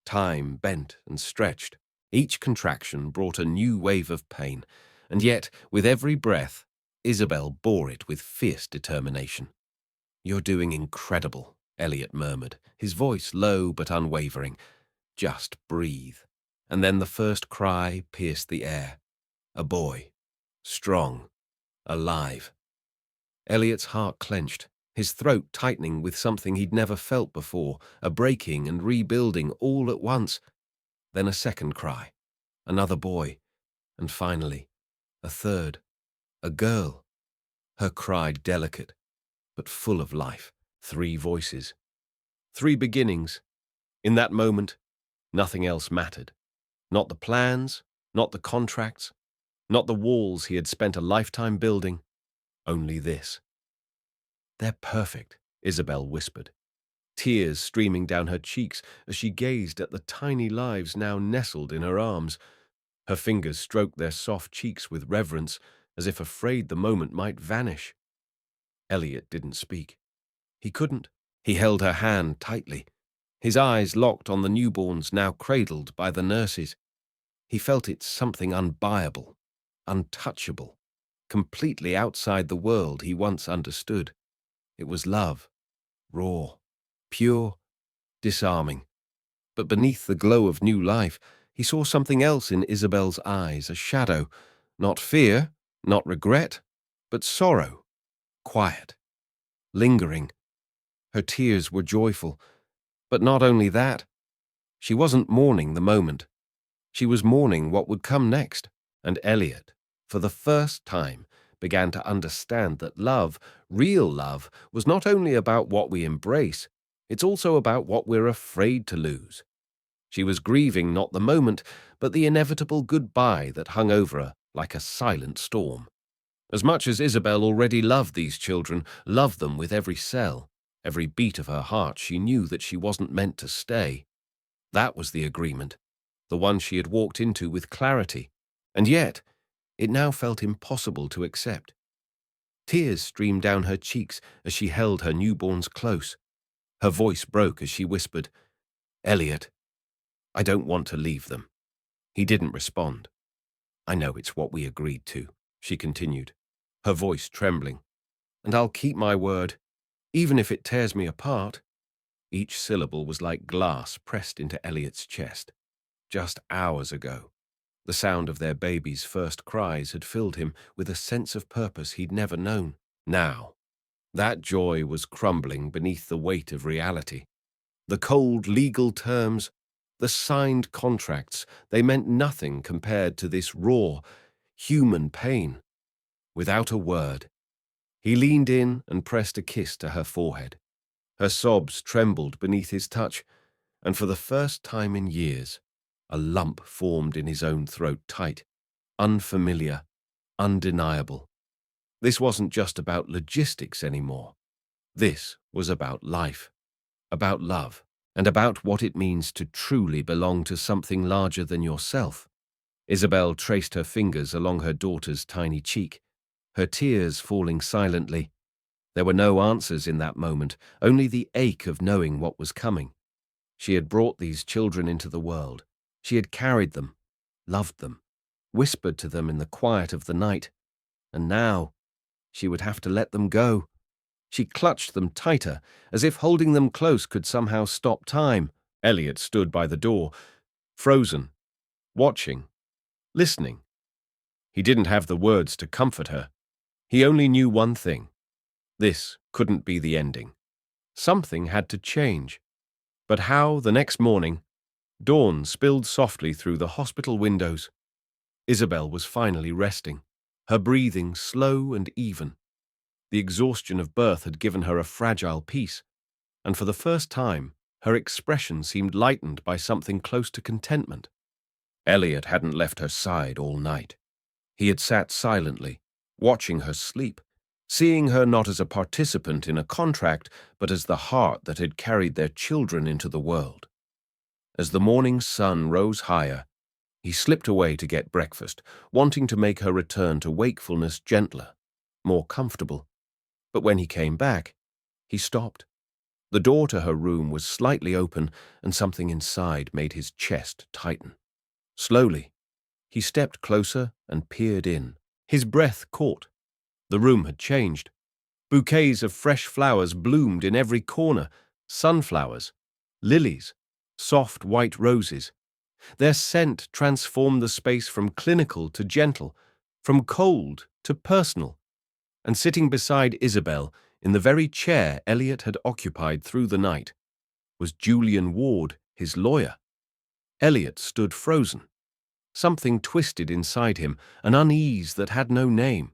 A: Time bent and stretched. Each contraction brought a new wave of pain, and yet, with every breath, Isabelle bore it with fierce determination. "You're doing incredible," Elliot murmured, his voice low but unwavering. "Just breathe." And then the first cry pierced the air. A boy, strong, alive. Elliot's heart clenched, his throat tightening with something he'd never felt before, a breaking and rebuilding all at once. Then a second cry, another boy, and finally, a third, a girl. Her cry delicate, but full of life. 3 voices. 3 beginnings. In that moment, nothing else mattered. Not the plans, not the contracts, not the walls he had spent a lifetime building. Only this. "They're perfect," Isabelle whispered, tears streaming down her cheeks as she gazed at the tiny lives now nestled in her arms. Her fingers stroked their soft cheeks with reverence, as if afraid the moment might vanish. Elliot didn't speak. He couldn't. He held her hand tightly, his eyes locked on the newborns now cradled by the nurses. He felt it something unbuyable, untouchable, completely outside the world he once understood. It was love, raw, pure, disarming. But beneath the glow of new life, he saw something else in Isabelle's eyes, a shadow, not fear, not regret, but sorrow, quiet, lingering. Her tears were joyful, but not only that. She wasn't mourning the moment. She was mourning what would come next, and Elliot, for the first time, began to understand that love, real love, was not only about what we embrace, it's also about what we're afraid to lose. She was grieving not the moment, but the inevitable goodbye that hung over her like a silent storm. As much as Isabelle already loved these children, loved them with every cell, every beat of her heart, she knew that she wasn't meant to stay. That was the agreement. the one she had walked into with clarity, and yet it now felt impossible to accept. Tears streamed down her cheeks as she held her newborns close. Her voice broke as she whispered, "Elliot, I don't want to leave them." He didn't respond. "I know it's what we agreed to," she continued, her voice trembling. "And I'll keep my word, even if it tears me apart." Each syllable was like glass pressed into Elliot's chest. Just hours ago, the sound of their baby's first cries had filled him with a sense of purpose he'd never known. Now, that joy was crumbling beneath the weight of reality. The cold legal terms, the signed contracts, they meant nothing compared to this raw, human pain. Without a word, he leaned in and pressed a kiss to her forehead. Her sobs trembled beneath his touch, and for the first time in years, a lump formed in his own throat, tight, unfamiliar, undeniable. This wasn't just about logistics anymore. This was about life, about love, and about what it means to truly belong to something larger than yourself. Isabelle traced her fingers along her daughter's tiny cheek, her tears falling silently. There were no answers in that moment, only the ache of knowing what was coming. She had brought these children into the world. She had carried them, loved them, whispered to them in the quiet of the night, and now she would have to let them go. She clutched them tighter, as if holding them close could somehow stop time. Elliot stood by the door, frozen, watching, listening. He didn't have the words to comfort her. He only knew one thing. This couldn't be the ending. Something had to change. But how, the next morning, dawn spilled softly through the hospital windows. Isabelle was finally resting, her breathing slow and even. The exhaustion of birth had given her a fragile peace, and for the first time, her expression seemed lightened by something close to contentment. Elliot hadn't left her side all night. He had sat silently, watching her sleep, seeing her not as a participant in a contract, but as the heart that had carried their children into the world. As the morning sun rose higher, he slipped away to get breakfast, wanting to make her return to wakefulness gentler, more comfortable. But when he came back, he stopped. The door to her room was slightly open, and something inside made his chest tighten. Slowly, he stepped closer and peered in. His breath caught. The room had changed. Bouquets of fresh flowers bloomed in every corner, sunflowers, lilies, soft white roses. Their scent transformed the space from clinical to gentle, from cold to personal. And sitting beside Isabelle, in the very chair Elliot had occupied through the night, was Julian Ward, his lawyer. Elliot stood frozen. Something twisted inside him, an unease that had no name.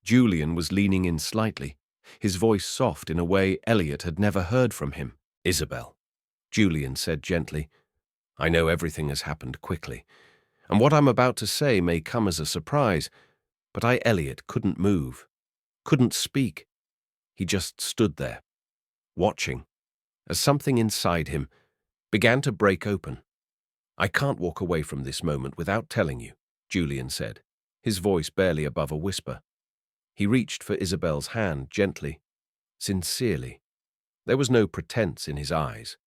A: Julian was leaning in slightly, his voice soft in a way Elliot had never heard from him. "Isabelle," Julian said gently, "I know everything has happened quickly, and what I'm about to say may come as a surprise, but Elliot, couldn't move, couldn't speak. He just stood there, watching, as something inside him began to break open. I can't walk away from this moment without telling you," Julian said, his voice barely above a whisper. He reached for Isabelle's hand gently, sincerely. There was no pretense in his eyes,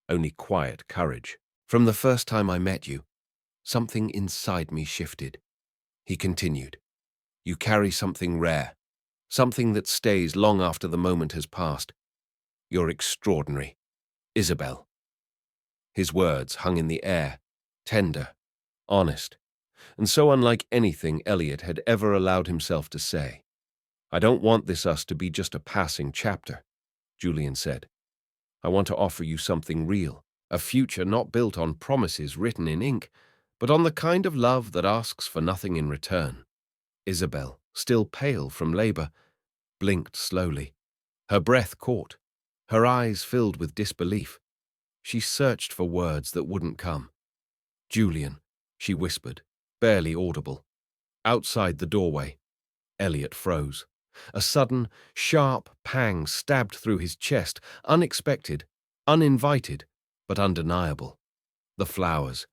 A: only quiet courage. "From the first time I met you, something inside me shifted," he continued. "You carry something rare, something that stays long after the moment has passed. You're extraordinary, Isabelle." His words hung in the air, tender, honest, and so unlike anything Elliot had ever allowed himself to say. "I don't want us to be just a passing chapter," Julian said. "I want to offer you something real, a future not built on promises written in ink, but on the kind of love that asks for nothing in return." Isabelle, still pale from labor, blinked slowly. Her breath caught, her eyes filled with disbelief. She searched for words that wouldn't come. "Julian," she whispered, barely audible. Outside the doorway, Elliot froze. A sudden, sharp pang stabbed through his chest, unexpected, uninvited, but undeniable. The flowers,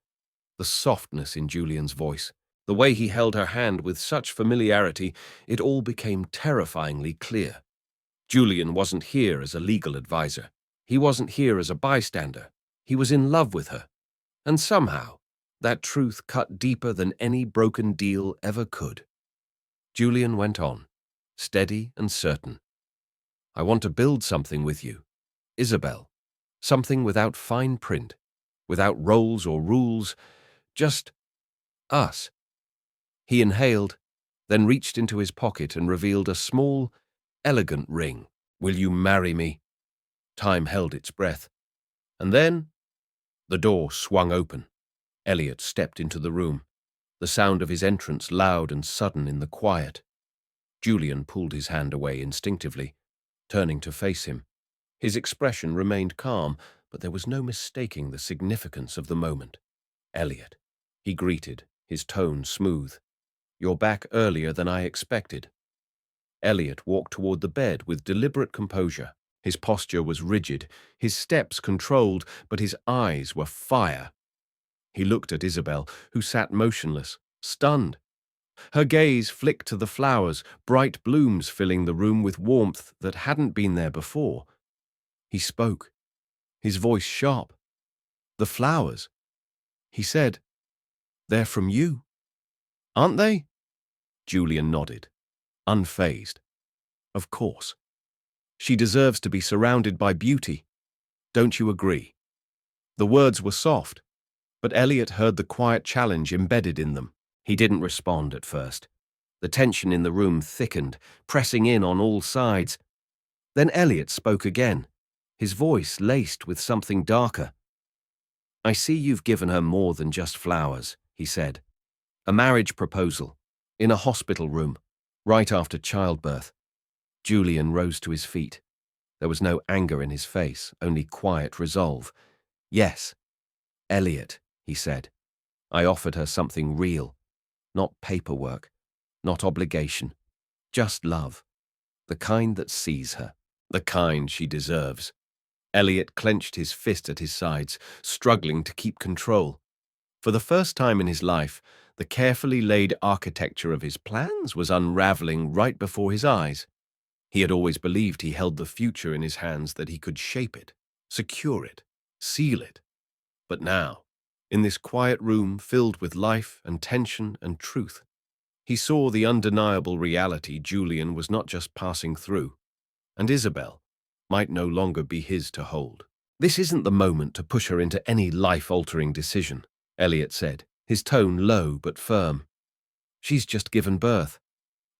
A: The softness in Julian's voice, the way he held her hand with such familiarity, it all became terrifyingly clear. Julian wasn't here as a legal advisor. He wasn't here as a bystander. He was in love with her. And somehow, that truth cut deeper than any broken deal ever could. Julian went on, steady and certain. I want to build something with you, Isabelle. Something without fine print, without roles or rules, just us. He inhaled, then reached into his pocket and revealed a small, elegant ring. Will you marry me? Time held its breath. And then the door swung open. Elliot stepped into the room, the sound of his entrance loud and sudden in the quiet. Julian pulled his hand away instinctively, turning to face him. His expression remained calm, but there was no mistaking the significance of the moment. Elliot, he greeted, his tone smooth. You're back earlier than I expected. Elliot walked toward the bed with deliberate composure. His posture was rigid, his steps controlled, but his eyes were fire. He looked at Isabelle, who sat motionless, stunned. Her gaze flicked to the flowers, bright blooms filling the room with warmth that hadn't been there before. He spoke, his voice sharp. The flowers, he said, they're from you, aren't they? Julian nodded, unfazed. Of course. She deserves to be surrounded by beauty. Don't you agree? The words were soft, but Elliot heard the quiet challenge embedded in them. He didn't respond at first. The tension in the room thickened, pressing in on all sides. Then Elliot spoke again, his voice laced with something darker. I see you've given her more than just flowers, he said. A marriage proposal, in a hospital room, right after childbirth. Julian rose to his feet. There was no anger in his face, only quiet resolve. Yes, Elliot, he said. I offered her something real. Not paperwork, not obligation, just love. The kind that sees her, the kind she deserves. Elliot clenched his fist at his sides, struggling to keep control. For the first time in his life, the carefully laid architecture of his plans was unraveling right before his eyes. He had always believed he held the future in his hands, that he could shape it, secure it, seal it. But now, in this quiet room filled with life and tension and truth, he saw the undeniable reality Julian was not just passing through, and Isabelle might no longer be his to hold. This isn't the moment to push her into any life-altering decision, Elliot said, his tone low but firm. She's just given birth.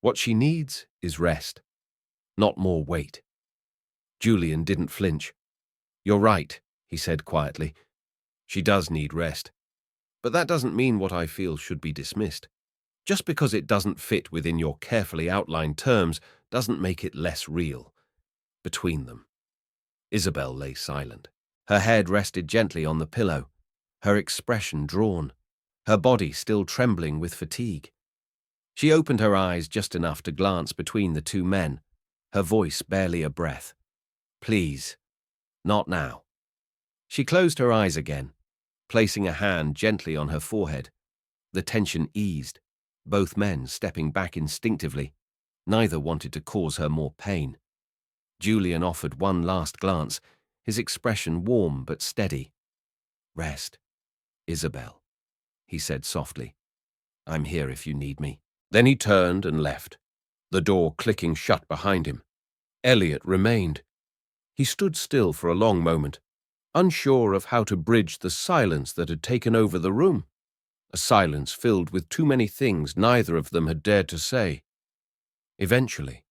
A: What she needs is rest, not more weight. Julian didn't flinch. You're right, he said quietly. She does need rest. But that doesn't mean what I feel should be dismissed. Just because it doesn't fit within your carefully outlined terms doesn't make it less real. Between them. Isabelle lay silent. Her head rested gently on the pillow, her expression drawn, her body still trembling with fatigue. She opened her eyes just enough to glance between the two men, her voice barely a breath. Please, not now. She closed her eyes again, placing a hand gently on her forehead. The tension eased, both men stepping back instinctively. Neither wanted to cause her more pain. Julian offered one last glance, his expression warm but steady. Rest, Isabelle, he said softly. I'm here if you need me. Then he turned and left, the door clicking shut behind him. Elliot remained. He stood still for a long moment, unsure of how to bridge the silence that had taken over the room, a silence filled with too many things neither of them had dared to say. Eventually,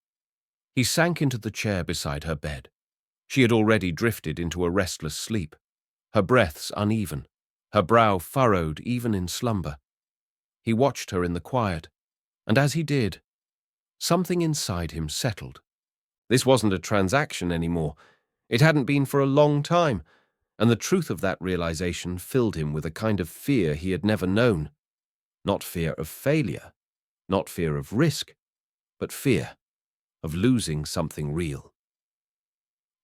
A: he sank into the chair beside her bed. She had already drifted into a restless sleep, her breaths uneven, her brow furrowed even in slumber. He watched her in the quiet, and as he did, something inside him settled. This wasn't a transaction anymore. It hadn't been for a long time, and the truth of that realization filled him with a kind of fear he had never known. Not fear of failure, not fear of risk, but fear of losing something real.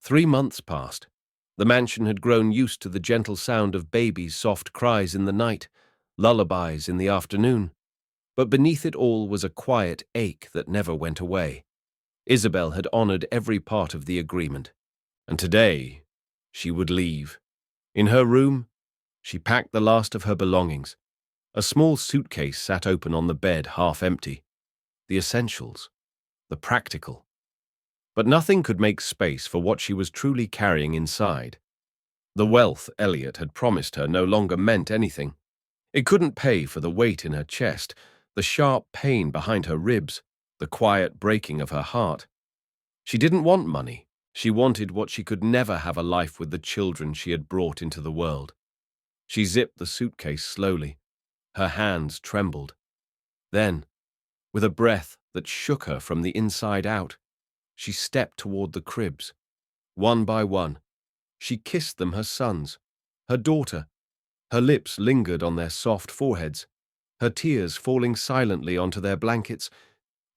A: 3 months passed. The mansion had grown used to the gentle sound of babies' soft cries in the night, lullabies in the afternoon. But beneath it all was a quiet ache that never went away. Isabelle had honored every part of the agreement, and today she would leave. In her room, she packed the last of her belongings. A small suitcase sat open on the bed, half empty. The essentials, the practical. But nothing could make space for what she was truly carrying inside. The wealth Elliot had promised her no longer meant anything. It couldn't pay for the weight in her chest, the sharp pain behind her ribs, the quiet breaking of her heart. She didn't want money. She wanted what she could never have, a life with the children she had brought into the world. She zipped the suitcase slowly. Her hands trembled. Then, with a breath that shook her from the inside out, she stepped toward the cribs. One by one, she kissed them, her sons, her daughter. Her lips lingered on their soft foreheads, her tears falling silently onto their blankets.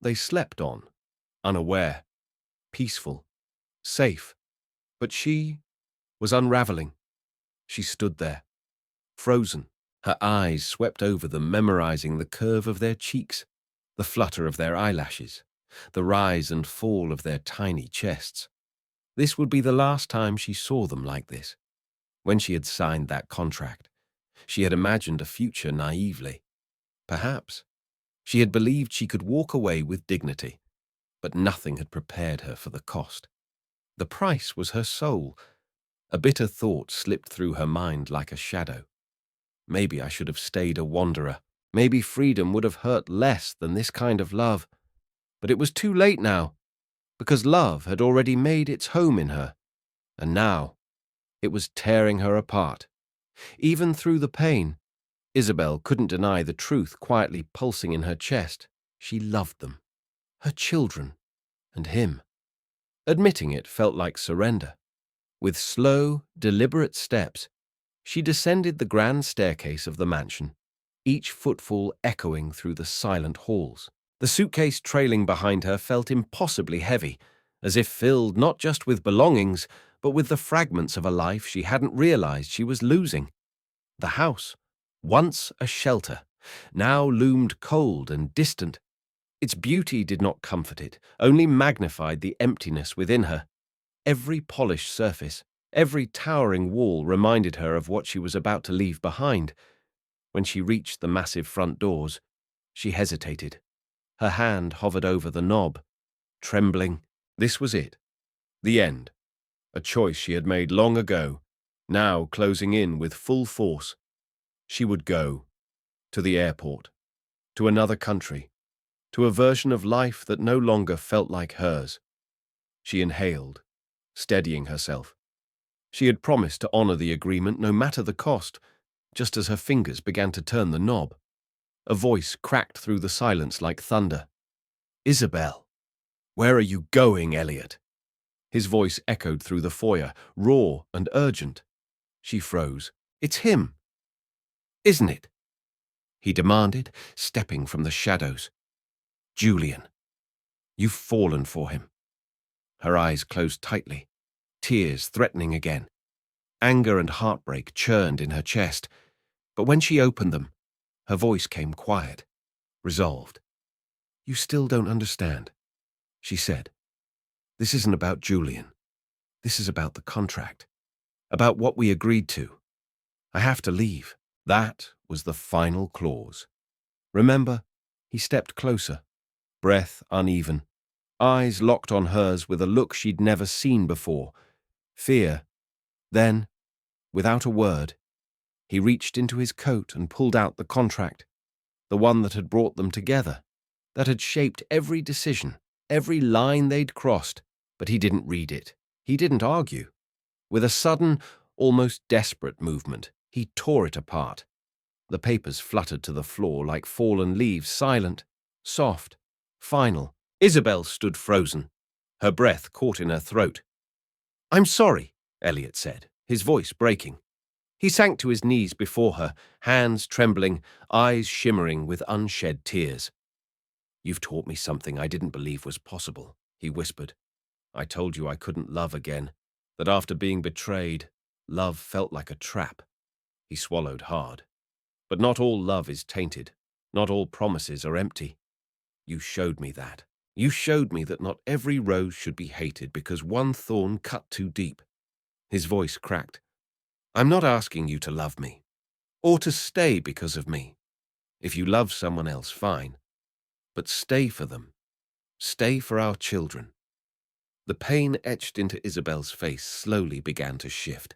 A: They slept on, unaware, peaceful, safe. But she was unraveling. She stood there, frozen, her eyes swept over them, memorizing the curve of their cheeks, the flutter of their eyelashes, the rise and fall of their tiny chests. This would be the last time she saw them like this. When she had signed that contract, she had imagined a future naively. Perhaps she had believed she could walk away with dignity, but nothing had prepared her for the cost. The price was her soul. A bitter thought slipped through her mind like a shadow. Maybe I should have stayed a wanderer. Maybe freedom would have hurt less than this kind of love. But it was too late now, because love had already made its home in her, and now it was tearing her apart. Even through the pain, Isabelle couldn't deny the truth quietly pulsing in her chest. She loved them, her children, and him. Admitting it felt like surrender. With slow, deliberate steps, she descended the grand staircase of the mansion, each footfall echoing through the silent halls. The suitcase trailing behind her felt impossibly heavy, as if filled not just with belongings, but with the fragments of a life she hadn't realized she was losing. The house, once a shelter, now loomed cold and distant. Its beauty did not comfort it, only magnified the emptiness within her. Every polished surface, every towering wall reminded her of what she was about to leave behind. When she reached the massive front doors, she hesitated. Her hand hovered over the knob, trembling. This was it. The end. A choice she had made long ago, now closing in with full force. She would go. To the airport. To another country. To a version of life that no longer felt like hers. She inhaled, steadying herself. She had promised to honor the agreement no matter the cost, just as her fingers began to turn the knob. A voice cracked through the silence like thunder. "Isabelle, where are you going, Elliot?" His voice echoed through the foyer, raw and urgent. She froze. "It's him, isn't it?" he demanded, stepping from the shadows. "Julian, you've fallen for him." Her eyes closed tightly, tears threatening again. Anger and heartbreak churned in her chest, but when she opened them, her voice came quiet, resolved. "You still don't understand," she said. "This isn't about Julian. This is about the contract, about what we agreed to. I have to leave." That was the final clause. Remember, he stepped closer, breath uneven, eyes locked on hers with a look she'd never seen before. Fear. Then, without a word, he reached into his coat and pulled out the contract, the one that had brought them together, that had shaped every decision, every line they'd crossed. But he didn't read it. He didn't argue. With a sudden, almost desperate movement, he tore it apart. The papers fluttered to the floor like fallen leaves, silent, soft, final. Isabelle stood frozen, her breath caught in her throat. "I'm sorry," Elliot said, his voice breaking. He sank to his knees before her, hands trembling, eyes shimmering with unshed tears. "You've taught me something I didn't believe was possible," he whispered. "I told you I couldn't love again, that after being betrayed, love felt like a trap." He swallowed hard. But not all love is tainted. Not all promises are empty. You showed me that. You showed me that not every rose should be hated because one thorn cut too deep. His voice cracked. I'm not asking you to love me, or to stay because of me. If you love someone else, fine. But stay for them. Stay for our children. The pain etched into Isabelle's face slowly began to shift.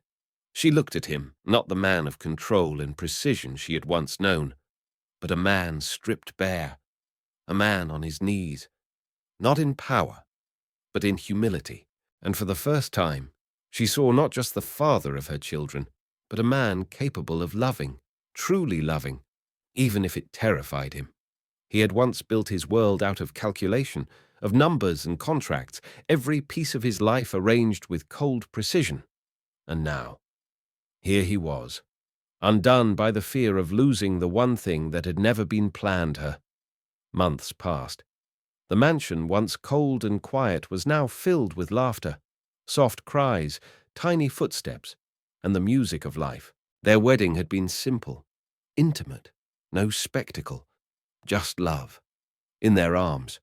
A: She looked at him, not the man of control and precision she had once known, but a man stripped bare, a man on his knees, not in power, but in humility. And for the first time, she saw not just the father of her children, but a man capable of loving, truly loving, even if it terrified him. He had once built his world out of calculation, of numbers and contracts, every piece of his life arranged with cold precision. And now, here he was, undone by the fear of losing the one thing that had never been planned her. Months passed. The mansion, once cold and quiet, was now filled with laughter, soft cries, tiny footsteps, and the music of life. Their wedding had been simple, intimate, no spectacle, just love. In their arms,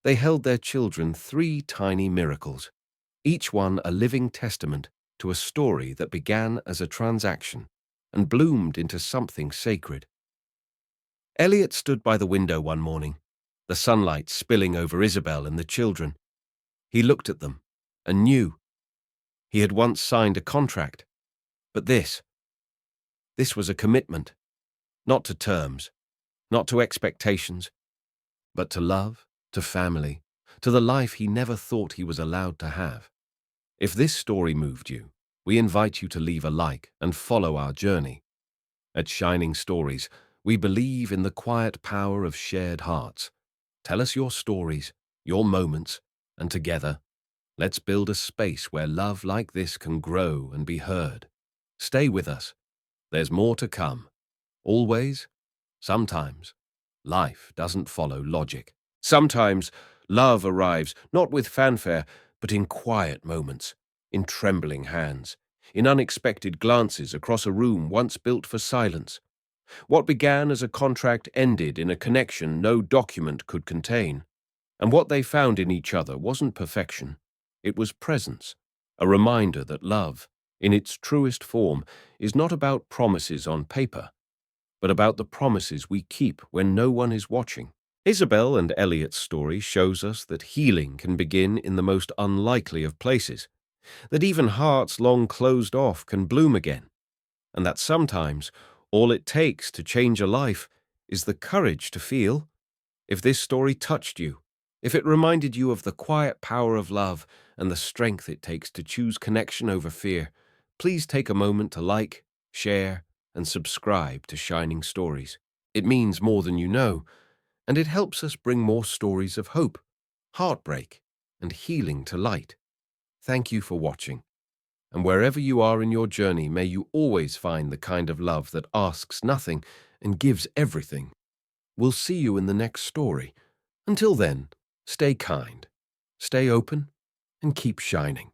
A: they held their children, 3 tiny miracles, each one a living testament to a story that began as a transaction and bloomed into something sacred. Elliot stood by the window one morning, the sunlight spilling over Isabelle and the children. He looked at them and knew. He had once signed a contract, but this was a commitment, not to terms, not to expectations, but to love, to family, to the life he never thought he was allowed to have. If this story moved you, we invite you to leave a like and follow our journey. At Shining Stories, we believe in the quiet power of shared hearts. Tell us your stories, your moments, and together, let's build a space where love like this can grow and be heard. Stay with us. There's more to come. Always, sometimes, life doesn't follow logic. Sometimes, love arrives not with fanfare, but in quiet moments, in trembling hands, in unexpected glances across a room once built for silence. What began as a contract ended in a connection no document could contain. And what they found in each other wasn't perfection. It was presence, a reminder that love, in its truest form, is not about promises on paper, but about the promises we keep when no one is watching. Isabelle and Elliot's story shows us that healing can begin in the most unlikely of places, that even hearts long closed off can bloom again, and that sometimes all it takes to change a life is the courage to feel. If this story touched you, if it reminded you of the quiet power of love and the strength it takes to choose connection over fear, please take a moment to like, share, and subscribe to Shining Stories. It means more than you know, and it helps us bring more stories of hope, heartbreak, and healing to light. Thank you for watching. And wherever you are in your journey, may you always find the kind of love that asks nothing and gives everything. We'll see you in the next story. Until then, stay kind, stay open, and keep shining.